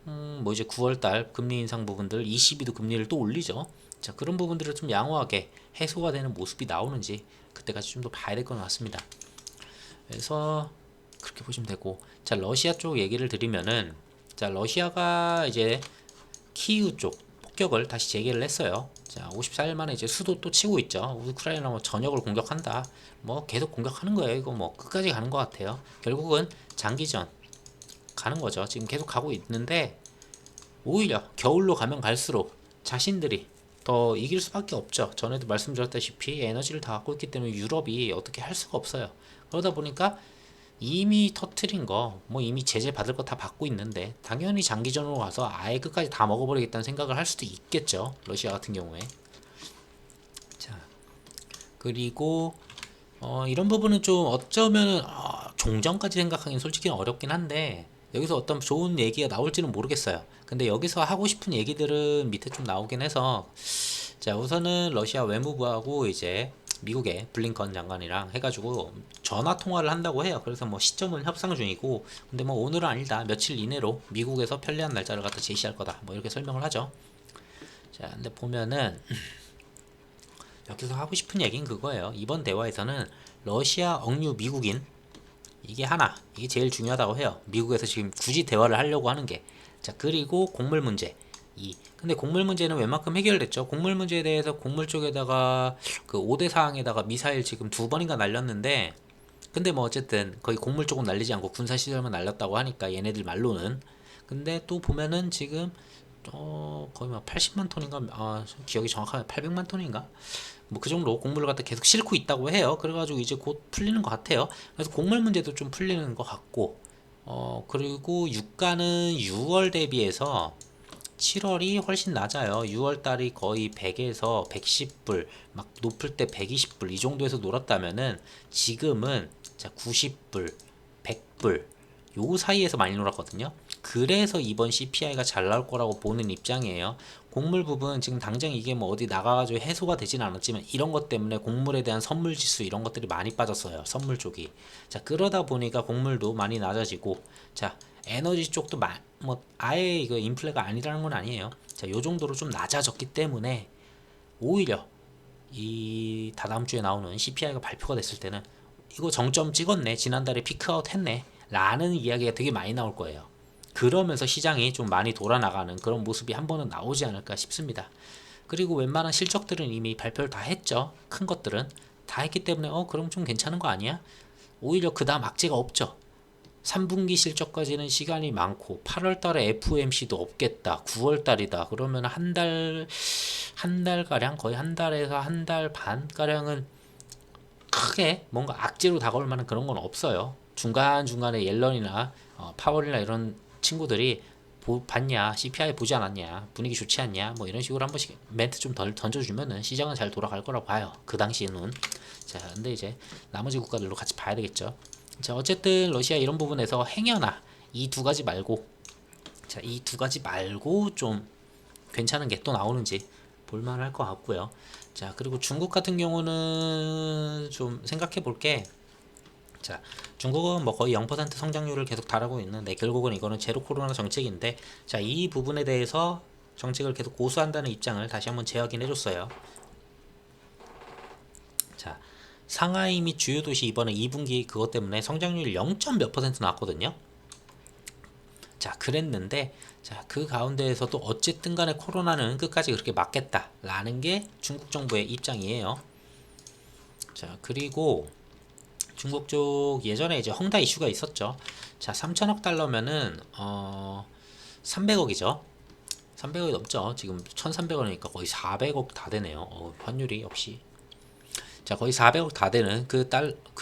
뭐 이제 9월달 금리 인상 부분들, ECB도 금리를 또 올리죠. 자, 그런 부분들을 좀 양호하게 해소가 되는 모습이 나오는지 그때까지 좀 더 봐야 될 것 같습니다. 그래서 그렇게 보시면 되고, 자, 러시아 쪽 얘기를 드리면은, 자, 러시아가 이제 키이우 쪽 폭격을 다시 재개를 했어요. 자, 54일 만에 이제 수도 또 치고 있죠. 우크라이나 뭐 전역을 공격한다, 뭐 계속 공격하는 거예요. 이거 뭐 끝까지 가는 것 같아요. 결국은 장기전 가는 거죠. 지금 계속 가고 있는데, 오히려 겨울로 가면 갈수록 자신들이 더 이길 수밖에 없죠. 전에도 말씀드렸다시피 에너지를 다 갖고 있기 때문에 유럽이 어떻게 할 수가 없어요. 그러다 보니까 이미 터트린 거, 뭐 이미 제재 받을 거 다 받고 있는데, 당연히 장기전으로 가서 아예 끝까지 다 먹어버리겠다는 생각을 할 수도 있겠죠. 러시아 같은 경우에. 자, 그리고 이런 부분은 좀 어쩌면 종전까지 생각하기는 솔직히 어렵긴 한데, 여기서 어떤 좋은 얘기가 나올지는 모르겠어요. 근데 여기서 하고 싶은 얘기들은 밑에 좀 나오긴 해서, 자, 우선은 러시아 외무부하고 이제 미국의 블링컨 장관이랑 해가지고 전화 통화를 한다고 해요. 그래서 뭐 시점은 협상 중이고, 근데 뭐 오늘은 아니다, 며칠 이내로 미국에서 편리한 날짜를 갖다 제시할 거다, 뭐 이렇게 설명을 하죠. 자, 근데 보면은 여기서 하고 싶은 얘기는 그거예요. 이번 대화에서는 러시아, 억류, 미국인, 이게 제일 중요하다고 해요. 미국에서 지금 굳이 대화를 하려고 하는 게. 자, 그리고 곡물 문제. 근데 곡물 문제는 웬만큼 해결됐죠. 곡물 문제에 대해서 곡물 쪽에다가 그 5대 사항에다가 미사일 지금 2번인가 날렸는데, 근데 뭐 어쨌든 거의 곡물 쪽은 날리지 않고 군사 시설만 날렸다고 하니까 얘네들 말로는. 근데 또 보면은 지금 거의 막 80만 톤인가, 기억이 정확하게 800만 톤인가, 뭐 그 정도 곡물을 갖다 계속 싣고 있다고 해요. 그래가지고 이제 곧 풀리는 것 같아요. 그래서 곡물 문제도 좀 풀리는 것 같고, 그리고 유가는 6월 대비해서 7월이 훨씬 낮아요. 6월 달이 거의 100에서 110불, 막 높을 때 120불 이 정도에서 놀았다면은, 지금은 자 90불, 100불 요 사이에서 많이 놀았거든요. 그래서 이번 CPI가 잘 나올 거라고 보는 입장이에요. 곡물 부분 지금 당장 이게 뭐 어디 나가가지고 해소가 되진 않았지만 이런 것 때문에 곡물에 대한 선물 지수 이런 것들이 많이 빠졌어요. 선물 쪽이. 자, 그러다 보니까 곡물도 많이 낮아지고, 자, 에너지 쪽도 뭐 아예 이거 인플레가 아니라는 건 아니에요. 자, 요 정도로 좀 낮아졌기 때문에 오히려 이 다다음 주에 나오는 CPI가 발표가 됐을 때는 이거 정점 찍었네, 지난달에 피크아웃 했네 라는 이야기가 되게 많이 나올 거예요. 그러면서 시장이 좀 많이 돌아나가는 그런 모습이 한 번은 나오지 않을까 싶습니다. 그리고 웬만한 실적들은 이미 발표를 다 했죠. 큰 것들은 다 했기 때문에 그럼 좀 괜찮은 거 아니야? 오히려 그 다음 악재가 없죠. 3분기 실적까지는 시간이 많고 8월 달에 FOMC도 없겠다. 9월 달이다. 그러면 한 달가량, 거의 한 달에서 한 달 반 가량은 크게 뭔가 악재로 다가올 만한 그런 건 없어요. 중간중간에 옐런이나 파월이나 이런 친구들이 봤냐, CPI 보지 않았냐, 분위기 좋지 않냐, 뭐 이런 식으로 한 번씩 멘트 좀 덜 던져주면은 시장은 잘 돌아갈 거라고 봐요. 그 당시에는. 자, 근데 이제 나머지 국가들로 같이 봐야 되겠죠. 자, 어쨌든 러시아 이런 부분에서 행여나 이 두 가지 말고, 자, 이 두 가지 말고 좀 괜찮은 게 또 나오는지 볼만할 것 같고요. 자, 그리고 중국 같은 경우는 좀 생각해 볼게. 자, 중국은 뭐 거의 0% 성장률을 계속 달하고 있는데 결국은 이거는 제로 코로나 정책인데, 자, 이 부분에 대해서 정책을 계속 고수한다는 입장을 다시 한번 재확인해 줬어요. 자, 상하이 및 주요 도시 이번에 2분기 그것 때문에 성장률이 0. 몇 퍼센트 나왔거든요. 자, 그랬는데, 자, 그 가운데에서도 어쨌든 간에 코로나는 끝까지 그렇게 막겠다라는 게 중국 정부의 입장이에요. 자, 그리고 중국 쪽 예전에 이제 헝다 이슈가 있었죠. 자, 3천억 달러면은 300억이죠. 300억이 넘죠. 지금 1,300원이니까 거의 400억 다 되네요. 환율이 역시. 자, 거의 400억 다 되는 그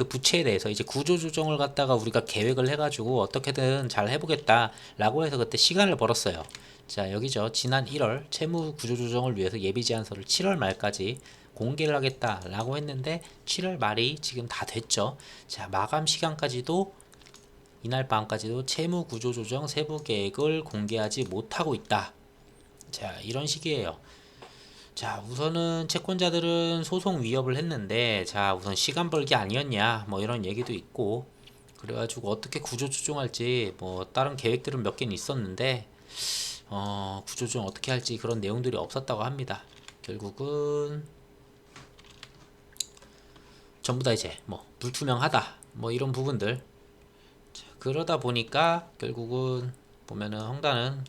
부채에 대해서 이제 구조조정을 갖다가 우리가 계획을 해가지고 어떻게든 잘 해보겠다라고 해서 그때 시간을 벌었어요. 자, 여기죠. 지난 1월 채무 구조조정을 위해서 예비 제안서를 7월 말까지 공개를 하겠다라고 했는데 7월 말이 지금 다 됐죠. 자, 마감 시간까지도 이날 밤까지도 채무 구조조정 세부 계획을 공개하지 못하고 있다. 자, 이런 식이에요. 자, 우선은 채권자들은 소송 위협을 했는데, 자, 우선 시간 벌기 아니었냐, 뭐 이런 얘기도 있고, 그래가지고 어떻게 구조 조정할지, 뭐 다른 계획들은 몇 개는 있었는데, 구조 조정 어떻게 할지 그런 내용들이 없었다고 합니다. 결국은 전부 다 이제 뭐 불투명하다, 뭐 이런 부분들. 자, 그러다 보니까 결국은 보면은 헝다는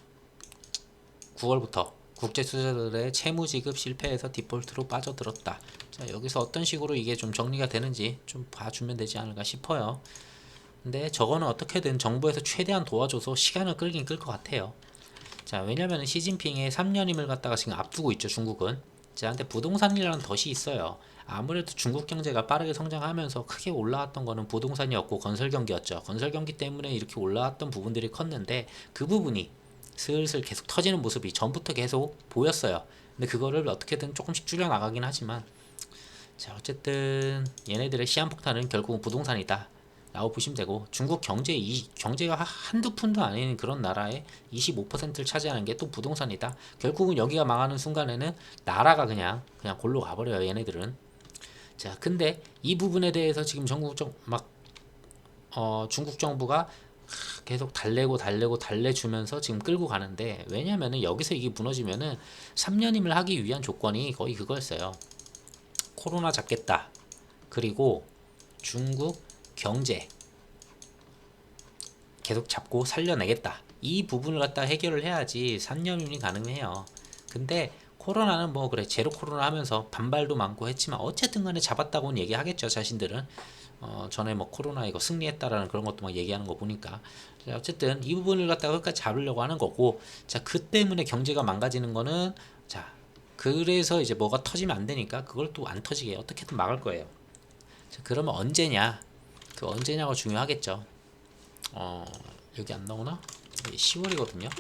9월부터 국제 투자자들의 채무 지급 실패해서 디폴트로 빠져들었다. 자, 여기서 어떤 식으로 이게 좀 정리가 되는지 좀 봐주면 되지 않을까 싶어요. 근데 저거는 어떻게든 정부에서 최대한 도와줘서 시간을 끌긴 끌 것 같아요. 자, 왜냐면 시진핑의 3년임을 갖다가 지금 앞두고 있죠, 중국은. 자, 근데 부동산이라는 덫이 있어요. 아무래도 중국 경제가 빠르게 성장하면서 크게 올라왔던 거는 부동산이었고 건설 경기였죠. 건설 경기 때문에 이렇게 올라왔던 부분들이 컸는데 그 부분이 슬슬 계속 터지는 모습이 전부터 계속 보였어요. 근데 그거를 어떻게든 조금씩 줄여 나가긴 하지만, 자, 어쨌든 얘네들의 시한폭탄은 결국은 부동산이다 라고 보시면 되고, 중국 경제가 한두 푼도 아닌 그런 나라의 25%를 차지하는 게 또 부동산이다. 결국은 여기가 망하는 순간에는 나라가 그냥 골로 가버려요, 얘네들은. 자, 근데 이 부분에 대해서 지금 중국 정부가 계속 달래주면서 지금 끌고 가는데, 왜냐면은 여기서 이게 무너지면은 3년임을 하기 위한 조건이 거의 그거였어요. 코로나 잡겠다. 그리고 중국 경제 계속 잡고 살려내겠다. 이 부분을 갖다 해결을 해야지 3년임이 가능해요. 근데 코로나는 뭐 그래 제로 코로나 하면서 반발도 많고 했지만 어쨌든 간에 잡았다고는 얘기하겠죠, 자신들은. 전에 뭐 코로나 이거 승리했다라는 그런 것도 막 얘기하는 거 보니까. 자, 어쨌든 이 부분을 갖다가 끝까지 잡으려고 하는 거고, 자, 그 때문에 경제가 망가지는 거는, 자, 그래서 이제 뭐가 터지면 안 되니까 그걸 또 안 터지게 어떻게든 막을 거예요. 자, 그러면 언제냐? 그 언제냐가 중요하겠죠. 여기 안 나오나? 10월이거든요.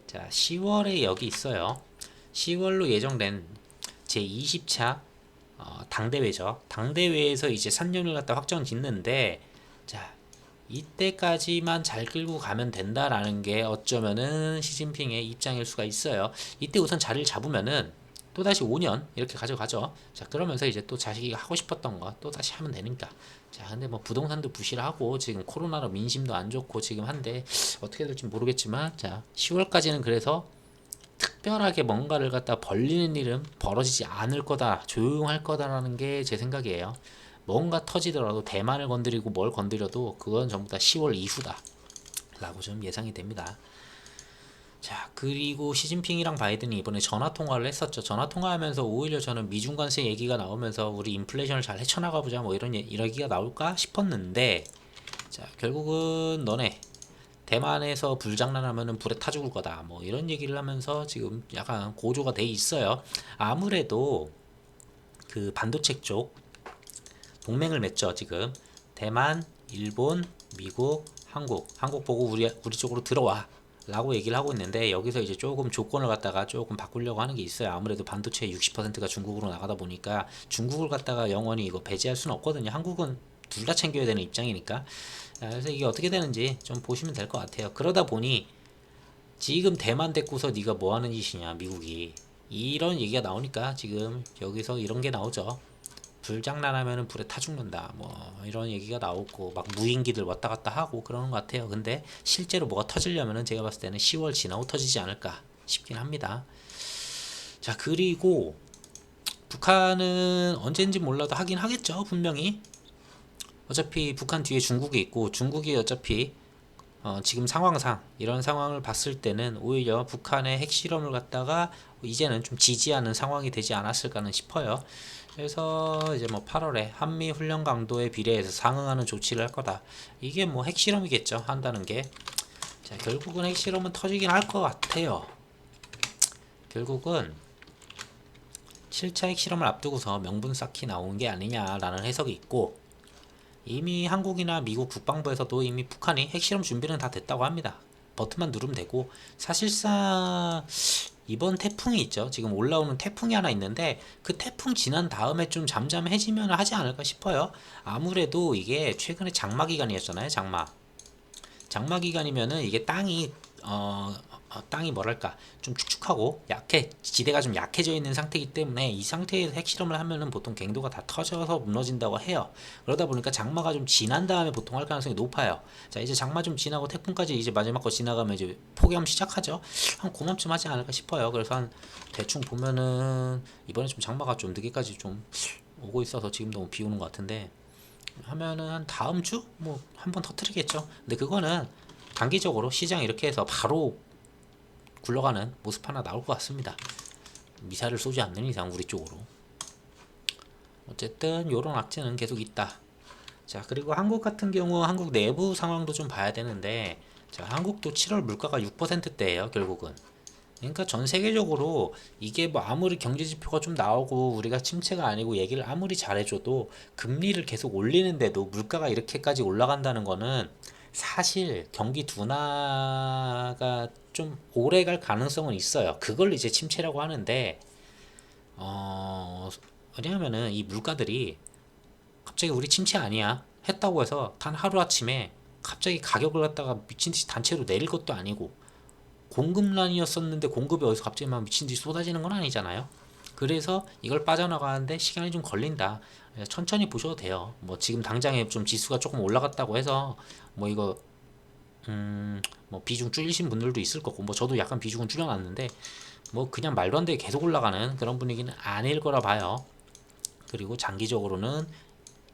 자, 10월에 여기 있어요. 10월로 예정된 제20차 당대회죠. 당대회에서 이제 3년을 갖다 확정 짓는데, 자, 이때까지만 잘 끌고 가면 된다라는 게 어쩌면은 시진핑의 입장일 수가 있어요. 이때 우선 자리를 잡으면은 또다시 5년 이렇게 가져가죠. 자, 그러면서 이제 또 자식이 하고 싶었던 거 또다시 하면 되니까. 자, 근데 뭐 부동산도 부실하고 지금 코로나로 민심도 안 좋고 지금 한데 어떻게 될지 모르겠지만, 자, 10월까지는 그래서 특별하게 뭔가를 갖다 벌리는 일은 벌어지지 않을 거다, 조용할 거다라는 게 제 생각이에요. 뭔가 터지더라도 대만을 건드리고 뭘 건드려도 그건 전부 다 10월 이후다 라고 좀 예상이 됩니다. 자, 그리고 시진핑이랑 바이든이 이번에 전화 통화를 했었죠. 전화 통화하면서 오히려 저는 미중 관세 얘기가 나오면서 우리 인플레이션을 잘 헤쳐나가 보자 뭐 이런 이야기가 나올까 싶었는데, 자, 결국은 너네 대만에서 불장난하면은 불에 타 죽을 거다 뭐 이런 얘기를 하면서 지금 약간 고조가 돼 있어요. 아무래도 그 반도체 쪽 동맹을 맺죠. 지금 대만, 일본, 미국, 한국 보고 우리 쪽으로 들어와 라고 얘기를 하고 있는데, 여기서 이제 조금 조건을 갖다가 조금 바꾸려고 하는 게 있어요. 아무래도 반도체의 60%가 중국으로 나가다 보니까 중국을 갖다가 영원히 이거 배제할 수는 없거든요. 한국은 둘 다 챙겨야 되는 입장이니까. 그래서 이게 어떻게 되는지 좀 보시면 될 것 같아요. 그러다 보니 지금 대만 데리고서 네가 뭐 하는 짓이냐 미국이, 이런 얘기가 나오니까 지금 여기서 이런 게 나오죠. 불장난하면은 불에 타 죽는다 뭐 이런 얘기가 나오고 막 무인기들 왔다 갔다 하고 그러는 것 같아요. 근데 실제로 뭐가 터지려면은 제가 봤을 때는 10월 지나고 터지지 않을까 싶긴 합니다. 자, 그리고 북한은 언제인지 몰라도 하긴 하겠죠 분명히. 어차피 북한 뒤에 중국이 있고 중국이 어차피 지금 상황상 이런 상황을 봤을 때는 오히려 북한의 핵실험을 갖다가 이제는 좀 지지하는 상황이 되지 않았을까는 싶어요. 그래서 이제 뭐 8월에 한미 훈련 강도에 비례해서 상응하는 조치를 할 거다. 이게 뭐 핵실험이겠죠. 한다는 게. 자, 결국은 핵실험은 터지긴 할 것 같아요. 결국은 7차 핵실험을 앞두고서 명분 쌓기 나온 게 아니냐라는 해석이 있고, 이미 한국이나 미국 국방부에서도 이미 북한이 핵실험 준비는 다 됐다고 합니다. 버튼만 누르면 되고, 사실상 이번 태풍이 있죠. 지금 올라오는 태풍이 하나 있는데 그 태풍 지난 다음에 좀 잠잠해지면 하지 않을까 싶어요. 아무래도 이게 최근에 장마 기간이었잖아요. 장마 기간이면은 이게 땅이 뭐랄까 좀 축축하고 지대가 좀 약해져 있는 상태이기 때문에 이 상태에서 핵실험을 하면은 보통 갱도가 다 터져서 무너진다고 해요. 그러다 보니까 장마가 좀 지난 다음에 보통 할 가능성이 높아요. 자, 이제 장마 좀 지나고 태풍까지 이제 마지막 거 지나가면 이제 폭염 시작하죠. 한 그맘쯤 하지 않을까 싶어요. 그래서 한 대충 보면은 이번에 좀 장마가 좀 늦게까지 좀 오고 있어서 지금도 비 오는 것 같은데, 하면은 한 다음 주 뭐 한 번 터트리겠죠. 근데 그거는 단기적으로 시장 이렇게 해서 바로 굴러가는 모습 하나 나올 것 같습니다. 미사를 쏘지 않는 이상 우리 쪽으로. 어쨌든 요런 악재는 계속 있다. 자, 그리고 한국 같은 경우 한국 내부 상황도 좀 봐야 되는데, 자, 한국도 7월 물가가 6%대예요 결국은. 그러니까 전 세계적으로 이게 뭐 아무리 경제 지표가 좀 나오고 우리가 침체가 아니고 얘기를 아무리 잘해줘도 금리를 계속 올리는데도 물가가 이렇게까지 올라간다는 거는 사실 경기 둔화가 좀 오래 갈 가능성은 있어요. 그걸 이제 침체라고 하는데, 왜냐하면은 이 물가들이 갑자기 우리 침체 아니야 했다고 해서 단 하루아침에 갑자기 가격을 갖다가 미친듯이 단체로 내릴 것도 아니고, 공급난이었었는데 공급이 어디서 갑자기 막 미친듯이 쏟아지는 건 아니잖아요. 그래서 이걸 빠져나가는데 시간이 좀 걸린다. 천천히 보셔도 돼요. 뭐 지금 당장에 좀 지수가 조금 올라갔다고 해서 뭐 이거 뭐 비중 줄이신 분들도 있을 거고, 뭐 저도 약간 비중은 줄여놨는데 뭐 그냥 말도 안 되게 계속 올라가는 그런 분위기는 아닐 거라 봐요. 그리고 장기적으로는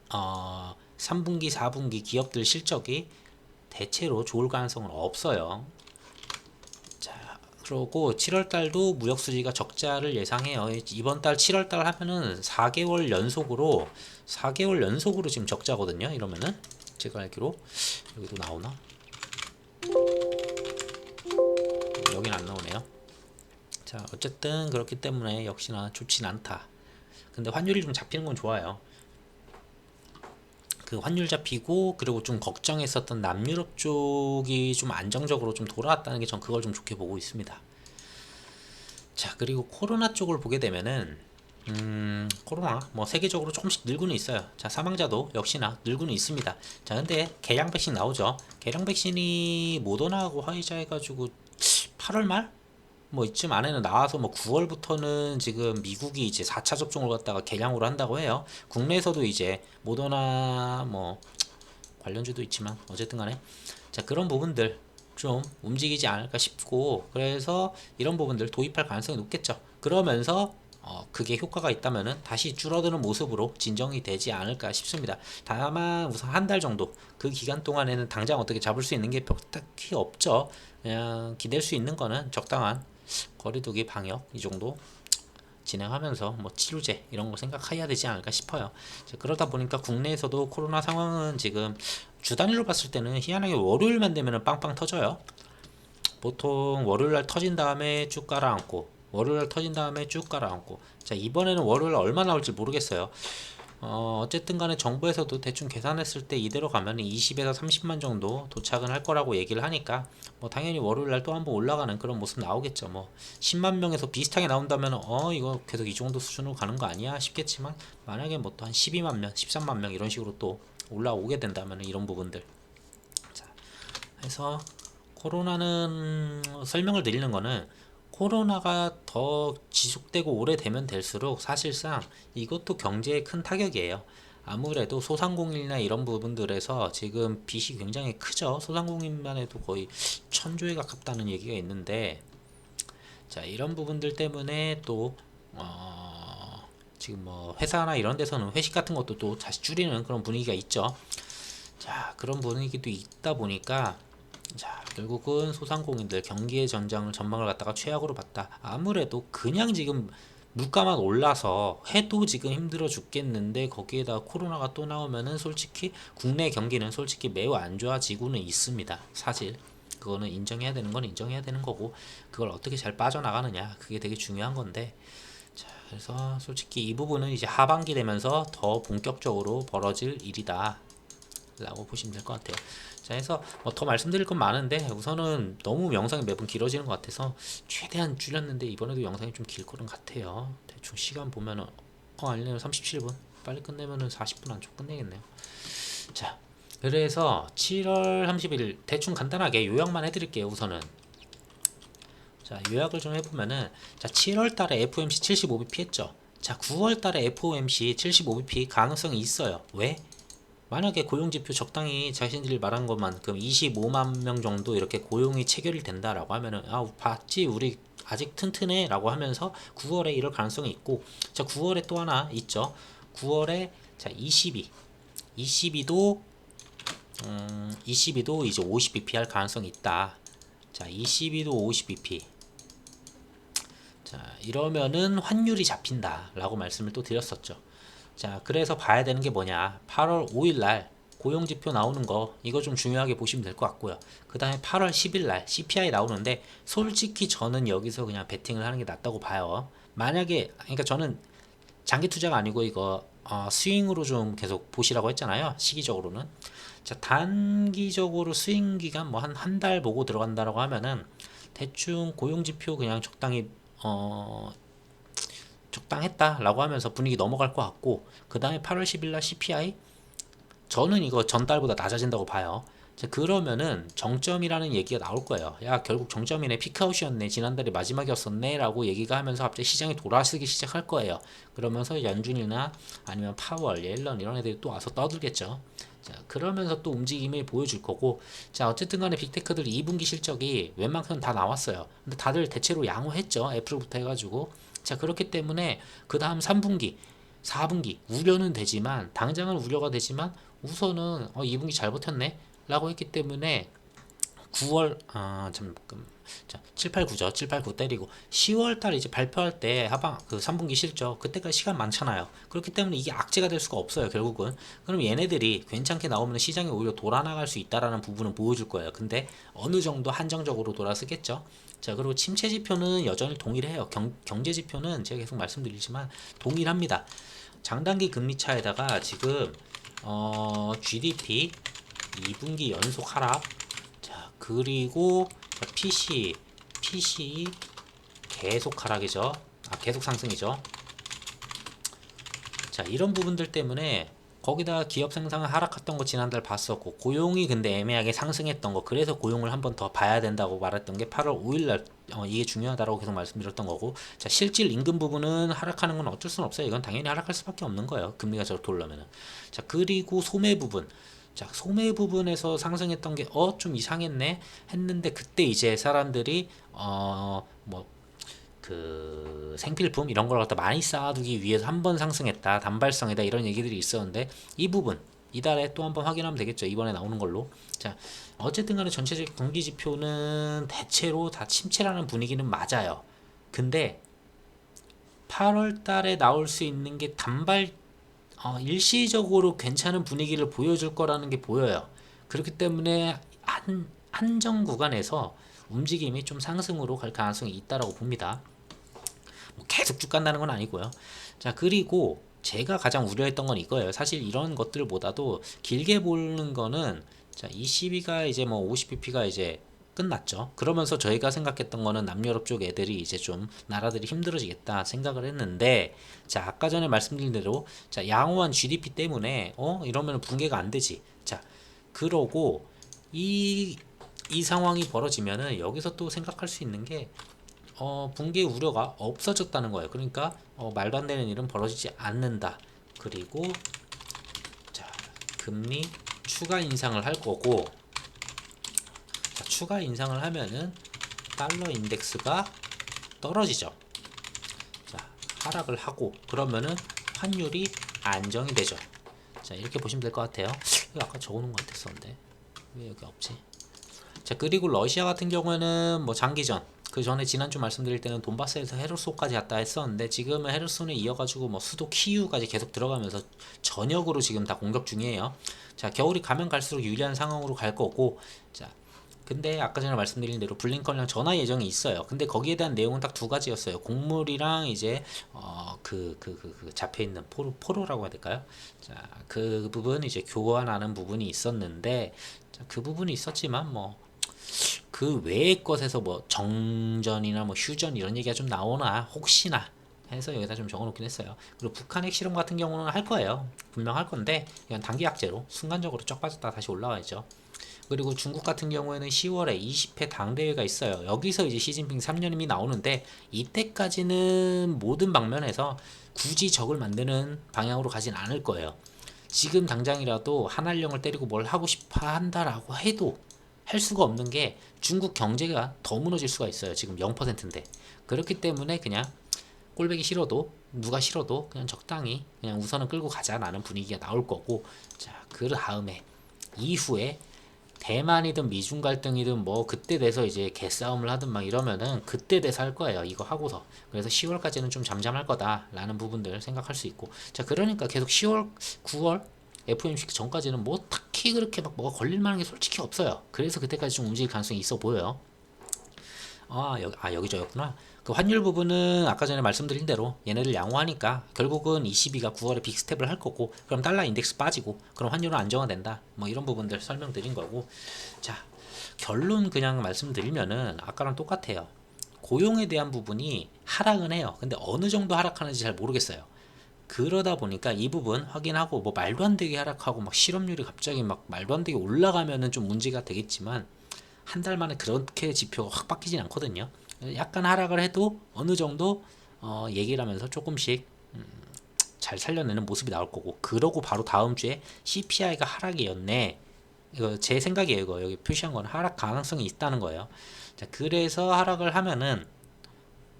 3분기, 4분기 기업들 실적이 대체로 좋을 가능성은 없어요. 자, 그러고 7월 달도 무역 수지가 적자를 예상해요. 이번 달 7월 달 하면은 4개월 연속으로 지금 적자거든요. 이러면은 제가 알기로 여기도 나오나? 여긴 안 나오네요. 자, 어쨌든 그렇기 때문에 역시나 좋진 않다. 근데 환율이 좀 잡히는 건 좋아요. 그 환율 잡히고, 그리고 좀 걱정했었던 남유럽 쪽이 좀 안정적으로 좀 돌아왔다는 게 전 그걸 좀 좋게 보고 있습니다. 자, 그리고 코로나 쪽을 보게 되면은 코로나 뭐 세계적으로 조금씩 늘고는 있어요. 자, 사망자도 역시나 늘고는 있습니다. 자, 근데 개량 백신 나오죠. 개량 백신이 모더나하고 화이자 해가지고 8월 말 뭐 이쯤 안에는 나와서 뭐 9월부터는 지금 미국이 이제 4차 접종을 갖다가 개량으로 한다고 해요. 국내에서도 이제 모더나 뭐 관련주도 있지만 어쨌든 간에 자, 그런 부분들 좀 움직이지 않을까 싶고, 그래서 이런 부분들 도입할 가능성이 높겠죠. 그러면서 그게 효과가 있다면은 다시 줄어드는 모습으로 진정이 되지 않을까 싶습니다. 다만 우선 한 달 정도 그 기간 동안에는 당장 어떻게 잡을 수 있는 게 딱히 없죠. 그냥 기댈 수 있는 거는 적당한 거리두기 방역 이 정도 진행하면서 뭐 치료제 이런 거 생각해야 되지 않을까 싶어요. 그러다 보니까 국내에서도 코로나 상황은 지금 주 단위로 봤을 때는 희한하게 월요일만 되면 빵빵 터져요. 보통 월요일날 터진 다음에 쭉 깔아앉고, 월요일날 터진 다음에 쭉 깔아앉고. 자, 이번에는 월요일 얼마 나올지 모르겠어요. 어쨌든 간에 정부에서도 대충 계산했을 때 이대로 가면 20에서 30만 정도 도착은 할 거라고 얘기를 하니까 뭐 당연히 월요일날 또 한번 올라가는 그런 모습 나오겠죠. 뭐 10만 명에서 비슷하게 나온다면 이거 계속 이 정도 수준으로 가는 거 아니야 싶겠지만, 만약에 뭐 또 한 12만 명, 13만 명 이런 식으로 또 올라오게 된다면 이런 부분들. 자, 그래서 코로나는 설명을 드리는 거는, 코로나가 더 지속되고 오래되면 될수록 사실상 이것도 경제에 큰 타격이에요. 아무래도 소상공인이나 이런 부분들에서 지금 빚이 굉장히 크죠. 소상공인만 해도 거의 1,000조에 가깝다는 얘기가 있는데, 자, 이런 부분들 때문에 또 지금 뭐 회사나 이런 데서는 회식 같은 것도 또 다시 줄이는 그런 분위기가 있죠. 자, 그런 분위기도 있다 보니까, 자, 결국은 소상공인들 경기의 전망을 갖다가 최악으로 봤다. 아무래도 그냥 지금 물가만 올라서 해도 지금 힘들어 죽겠는데, 거기에다 코로나가 또 나오면은 솔직히 국내 경기는 솔직히 매우 안 좋아지고는 있습니다. 사실 그거는 인정해야 되는 건 인정해야 되는 거고, 그걸 어떻게 잘 빠져나가느냐, 그게 되게 중요한 건데. 자, 그래서 솔직히 이 부분은 이제 하반기 되면서 더 본격적으로 벌어질 일이다 라고 보시면 될 것 같아요. 자, 해서 뭐 더 말씀드릴 건 많은데 우선은 너무 영상이 매번 길어지는 것 같아서 최대한 줄였는데, 이번에도 영상이 좀 길 거는 같아요. 대충 시간 보면은 아니네요. 37분 빨리 끝내면은 40분 안쪽 끝내겠네요. 자, 그래서 7월 30일 대충 간단하게 요약만 해드릴게요. 우선은 자, 요약을 좀 해보면은, 자, 7월 달에 FOMC 75bp 했죠. 자, 9월 달에 FOMC 75bp 가능성이 있어요. 왜? 만약에 고용지표 적당히 자신들이 말한 것만큼 25만 명 정도 이렇게 고용이 체결이 된다라고 하면은, 봤지 우리 아직 튼튼해 라고 하면서 9월에 이럴 가능성이 있고, 자, 9월에 또 하나 있죠. 9월에 자, 22도 이제 50bp 할 가능성이 있다. 자, 22도 50bp. 자, 이러면은 환율이 잡힌다 라고 말씀을 또 드렸었죠. 자, 그래서 봐야 되는 게 뭐냐, 8월 5일날 고용지표 나오는 거, 이거 좀 중요하게 보시면 될 것 같고요. 그 다음에 8월 10일날 CPI 나오는데, 솔직히 저는 여기서 그냥 베팅을 하는 게 낫다고 봐요. 만약에, 그러니까 저는 장기 투자가 아니고 이거 스윙으로 좀 계속 보시라고 했잖아요. 시기적으로는. 자, 단기적으로 스윙 기간 뭐 한 달 보고 들어간다라고 하면은 대충 고용지표 그냥 적당했다라고 하면서 분위기 넘어갈 것 같고, 그 다음에 8월 10일날 CPI, 저는 이거 전달보다 낮아진다고 봐요. 자, 그러면은 정점이라는 얘기가 나올 거예요. 야, 결국 정점이네, 피크아웃이었네, 지난달이 마지막이었었네 라고 얘기가 하면서 갑자기 시장이 돌아서기 시작할 거예요. 그러면서 연준이나 아니면 파월, 옐런 이런 애들이 또 와서 떠들겠죠. 자, 그러면서 또 움직임을 보여줄 거고. 자, 어쨌든 간에 빅테크들 2분기 실적이 웬만큼 다 나왔어요. 근데 다들 대체로 양호했죠, 애플부터 해가지고. 자, 그렇기 때문에 그 다음 3분기 4분기 우려는 되지만, 당장은 우려가 되지만 우선은 2분기 잘 버텼네 라고 했기 때문에 9월 잠깐, 자, 7, 8, 9죠. 7, 8, 9 때리고 10월 달 이제 발표할 때 하방 그 3분기 실적, 그때까지 시간 많잖아요. 그렇기 때문에 이게 악재가 될 수가 없어요, 결국은. 그럼 얘네들이 괜찮게 나오면 시장이 오히려 돌아나갈 수 있다라는 부분은 보여줄 거예요. 근데 어느 정도 한정적으로 돌아서겠죠. 자, 그리고 침체 지표는 여전히 동일해요. 경제 지표는 제가 계속 말씀드리지만 동일합니다. 장단기 금리 차에다가 지금 GDP 2분기 연속 하락. 자, 그리고 PC 계속 하락이죠. 계속 상승이죠. 자, 이런 부분들 때문에 거기다 기업 생산을 하락했던 거 지난달 봤었고, 고용이 근데 애매하게 상승했던 거, 그래서 고용을 한번 더 봐야 된다고 말했던 게 8월 5일날 이게 중요하다고 계속 말씀드렸던 거고, 자, 실질 임금 부분은 하락하는 건 어쩔 수는 없어요. 이건 당연히 하락할 수밖에 없는 거예요. 금리가 저렇게 올라면은. 자, 그리고 소매 부분. 자, 소매 부분에서 상승했던 게 좀 이상했네 했는데, 그때 이제 사람들이 뭐 그 생필품 이런 걸 갖다 많이 쌓아두기 위해서 한 번 상승했다, 단발성이다, 이런 얘기들이 있었는데, 이 부분 이달에 또 한번 확인하면 되겠죠. 이번에 나오는 걸로. 자, 어쨌든 간에 전체적 경기 지표는 대체로 다 침체라는 분위기는 맞아요. 근데 8월 달에 나올 수 있는 게 일시적으로 괜찮은 분위기를 보여줄 거라는 게 보여요. 그렇기 때문에 한정 구간에서 움직임이 좀 상승으로 갈 가능성이 있다라고 봅니다. 뭐 계속 쭉 간다는 건 아니고요. 자, 그리고 제가 가장 우려했던 건 이거예요. 사실 이런 것들보다도 길게 보는 거는, 자, ECB가 이제 뭐 50bp가 이제 끝났죠. 그러면서 저희가 생각했던 거는 남유럽 쪽 애들이 이제 좀 나라들이 힘들어지겠다 생각을 했는데, 자, 아까 전에 말씀드린 대로, 자, 양호한 GDP 때문에 이러면 붕괴가 안 되지. 자, 그러고 이 상황이 벌어지면은 여기서 또 생각할 수 있는 게, 붕괴 우려가 없어졌다는 거예요. 그러니까 말도 안 되는 일은 벌어지지 않는다. 그리고 자, 금리 추가 인상을 할 거고, 자, 추가 인상을 하면은 달러 인덱스가 떨어지죠. 자, 하락을 하고, 그러면은 환율이 안정이 되죠. 자, 이렇게 보시면 될 것 같아요. 이거 아까 적어놓은 것 같았었는데 왜 여기 없지? 자, 그리고 러시아 같은 경우에는 뭐 장기전, 그 전에 지난주 말씀드릴 때는 돈바스에서 헤르손까지 갔다 했었는데, 지금은 헤르손에 이어가지고 뭐 수도 키이우까지 계속 들어가면서 전역으로 지금 다 공격 중이에요. 자, 겨울이 가면 갈수록 유리한 상황으로 갈 거고, 자, 근데 아까 전에 말씀드린 대로 블링컨이랑 전화 예정이 있어요. 근데 거기에 대한 내용은 딱 두 가지였어요. 곡물이랑 이제 그 잡혀 있는 포로라고 해야 될까요? 자, 그 부분 이제 교환하는 부분이 있었는데, 자, 그 부분이 있었지만 뭐 그 외의 것에서 뭐 정전이나 뭐 휴전 이런 얘기가 좀 나오나 혹시나 해서 여기다 좀 적어놓긴 했어요. 그리고 북한 핵실험 같은 경우는 할 거예요. 분명 할 건데, 이건 단기 약제로 순간적으로 쩍 빠졌다 다시 올라와야죠. 그리고 중국 같은 경우에는 10월에 20회 당대회가 있어요. 여기서 이제 시진핑 3년임이 나오는데, 이때까지는 모든 방면에서 굳이 적을 만드는 방향으로 가진 않을 거예요. 지금 당장이라도 한한령을 때리고 뭘 하고 싶어 한다라고 해도 할 수가 없는 게, 중국 경제가 더 무너질 수가 있어요. 지금 0%인데. 그렇기 때문에 그냥 꼴배기 싫어도, 누가 싫어도 그냥 적당히 그냥 우선은 끌고 가자라는 분위기가 나올 거고, 자, 그 다음에 이후에 대만이든 미중 갈등이든 뭐 그때 돼서 이제 개싸움을 하든 막 이러면은 그때 돼서 할 거예요. 이거 하고서. 그래서 10월까지는 좀 잠잠할 거다라는 부분들 생각할 수 있고, 자, 그러니까 계속 10월, 9월 FOMC 전까지는 뭐 딱히 그렇게 막 뭐가 걸릴 만한 게 솔직히 없어요. 그래서 그때까지 좀 움직일 가능성이 있어 보여요. 여기 저였구나. 그 환율 부분은 아까 전에 말씀드린 대로 얘네들 양호하니까 결국은 ECB가 9월에 빅스텝을 할 거고, 그럼 달러 인덱스 빠지고, 그럼 환율은 안정화된다. 뭐 이런 부분들 설명드린 거고. 자, 결론 그냥 말씀드리면은 아까랑 똑같아요. 고용에 대한 부분이 하락은 해요. 근데 어느 정도 하락하는지 잘 모르겠어요. 그러다 보니까 이 부분 확인하고, 뭐 말도 안 되게 하락하고 막 실업률이 갑자기 막 말도 안 되게 올라가면은 좀 문제가 되겠지만, 한 달 만에 그렇게 지표가 확 바뀌진 않거든요. 약간 하락을 해도 어느 정도 얘기를 하면서 조금씩 잘 살려내는 모습이 나올 거고, 그러고 바로 다음 주에 CPI가 하락이었네. 이거 제 생각이에요. 이거 여기 표시한 거는 하락 가능성이 있다는 거예요. 자, 그래서 하락을 하면은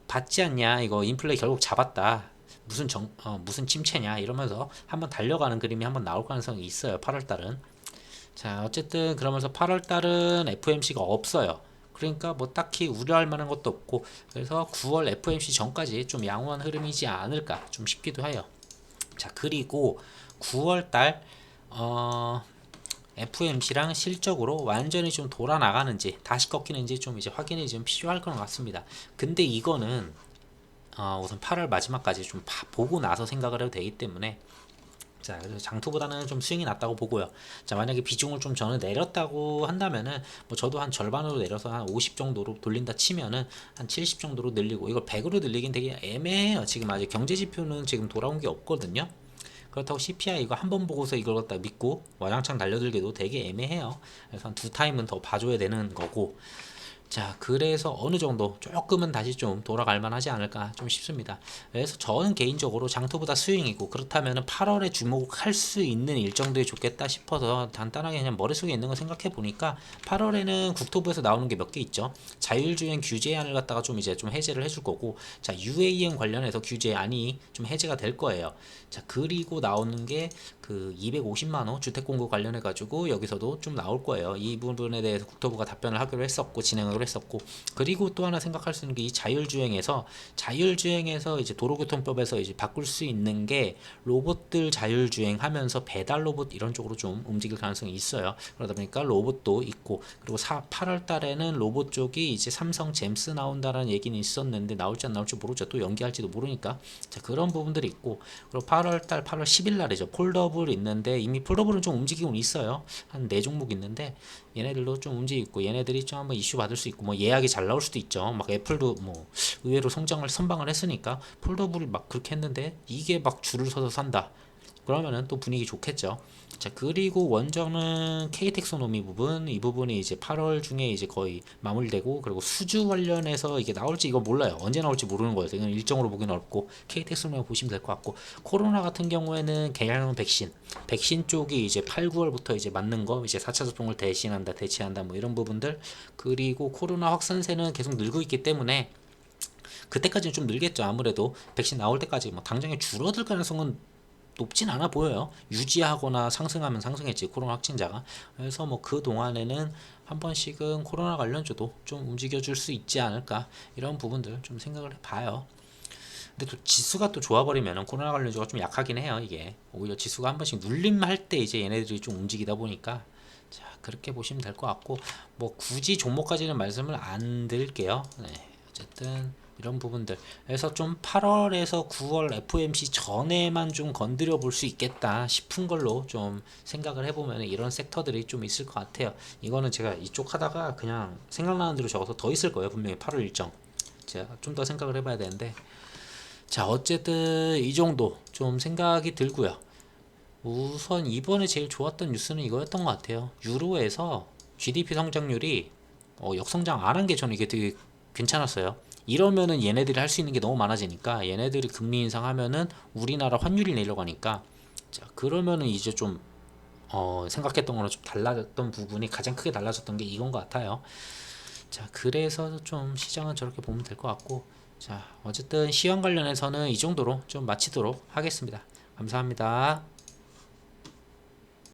받지 않냐, 이거 인플레 결국 잡았다, 무슨 침체냐 이러면서 한번 달려가는 그림이 한번 나올 가능성이 있어요. 8월 달은. 자, 어쨌든 그러면서 8월 달은 FOMC가 없어요. 그러니까 뭐 딱히 우려할 만한 것도 없고, 그래서 9월 FOMC 전까지 좀 양호한 흐름이지 않을까 좀 싶기도 해요. 자, 그리고 9월 달 FOMC랑 실적으로 완전히 좀 돌아 나가는지 다시 꺾이는지 좀 이제 확인이 좀 필요할 것 같습니다. 근데 이거는 우선 8월 마지막까지 좀 보고 나서 생각을 해도 되기 때문에, 자, 그래서 장투보다는 좀 스윙이 낮다고 보고요. 자, 만약에 비중을 좀 저는 내렸다고 한다면은 뭐 저도 한 절반으로 내려서 한 50 정도로 돌린다 치면은 한 70 정도로 늘리고, 이걸 100으로 늘리긴 되게 애매해요. 지금 아직 경제 지표는 지금 돌아온 게 없거든요. 그렇다고 CPI 이거 한 번 보고서 이걸 갖다 믿고 와장창 달려들기도 되게 애매해요. 그래서 한 두 타임은 더 봐줘야 되는 거고. 자, 그래서 어느 정도 조금은 다시 좀 돌아갈 만하지 않을까 좀 싶습니다. 그래서 저는 개인적으로 장토보다 스윙이고, 그렇다면 8월에 주목할 수 있는 일정들이 좋겠다 싶어서 간단하게 그냥 머릿속에 있는 거 생각해 보니까 8월에는 국토부에서 나오는 게 몇 개 있죠. 자율주행 규제안을 갖다가 좀 이제 좀 해제를 해줄 거고, 자, UAM 관련해서 규제안이 좀 해제가 될 거예요. 자, 그리고 나오는 게 그 250만 호 주택 공급 관련해 가지고 여기서도 좀 나올 거예요. 이 부분에 대해서 국토부가 답변을 하기로 했었고 진행을 했었고, 그리고 또 하나 생각할 수 있는 게 이 자율주행에서 이제 도로교통법에서 이제 바꿀 수 있는 게 로봇들 자율주행하면서 배달 로봇 이런 쪽으로 좀 움직일 가능성이 있어요. 그러다 보니까 로봇도 있고, 그리고 8월 달에는 로봇 쪽이 이제 삼성 잼스 나온다라는 얘기는 있었는데 나올지 안 나올지 모르죠. 또 연기할지도 모르니까. 자, 그런 부분들이 있고, 그리고 8월 10일 날이죠. 폴더블 있는데 이미 폴더블은 좀 움직이고 있어요. 한 4종목 있는데 얘네들도 좀 움직이고, 얘네들이 좀 한번 이슈 받을 수 있고, 뭐 예약이 잘 나올 수도 있죠. 막 애플도 뭐 의외로 성장을 선방을 했으니까 폴더블이 막 그렇게 했는데 이게 막 줄을 서서 산다. 그러면은 또 분위기 좋겠죠. 자, 그리고 원전은 K텍소노미 부분, 이 부분이 이제 8월 중에 이제 거의 마무리되고, 그리고 수주 관련해서 이게 나올지 이거 몰라요. 언제 나올지 모르는 거예요. 이건 일정으로 보기는 어렵고 K텍소노미 보시면 될 것 같고, 코로나 같은 경우에는 개량형 백신 쪽이 이제 8, 9월부터 이제 맞는 거, 이제 4차 접종을 대체한다 뭐 이런 부분들. 그리고 코로나 확산세는 계속 늘고 있기 때문에 그때까지는 좀 늘겠죠. 아무래도 백신 나올 때까지 뭐 당장에 줄어들 가능성은 높진 않아 보여요. 유지하거나 상승하면 상승했지, 코로나 확진자가. 그래서 뭐 그 동안에는 한 번씩은 코로나 관련주도 좀 움직여줄 수 있지 않을까, 이런 부분들 좀 생각을 해봐요. 근데 또 지수가 또 좋아버리면 코로나 관련주가 좀 약하긴 해요. 이게 오히려 지수가 한 번씩 눌림할 때 이제 얘네들이 좀 움직이다 보니까, 자, 그렇게 보시면 될 것 같고, 뭐 굳이 종목까지는 말씀을 안 드릴게요. 네, 어쨌든 이런 부분들. 그래서 좀 8월에서 9월 FOMC 전에만 좀 건드려 볼 수 있겠다 싶은 걸로 좀 생각을 해보면 이런 섹터들이 좀 있을 것 같아요. 이거는 제가 이쪽 하다가 그냥 생각나는 대로 적어서 더 있을 거예요. 분명히 8월 일정. 제가 좀 더 생각을 해봐야 되는데, 자, 어쨌든 이 정도 좀 생각이 들고요. 우선 이번에 제일 좋았던 뉴스는 이거였던 것 같아요. 유로에서 GDP 성장률이 역성장 안 한 게 저는 이게 되게 괜찮았어요. 이러면은 얘네들이 할 수 있는 게 너무 많아지니까, 얘네들이 금리 인상하면은 우리나라 환율이 내려가니까, 자, 그러면은 이제 좀 생각했던 거랑 좀 달라졌던 부분이, 가장 크게 달라졌던 게 이건 것 같아요. 자, 그래서 좀 시장은 저렇게 보면 될 것 같고, 자, 어쨌든 시황 관련해서는 이 정도로 좀 마치도록 하겠습니다. 감사합니다.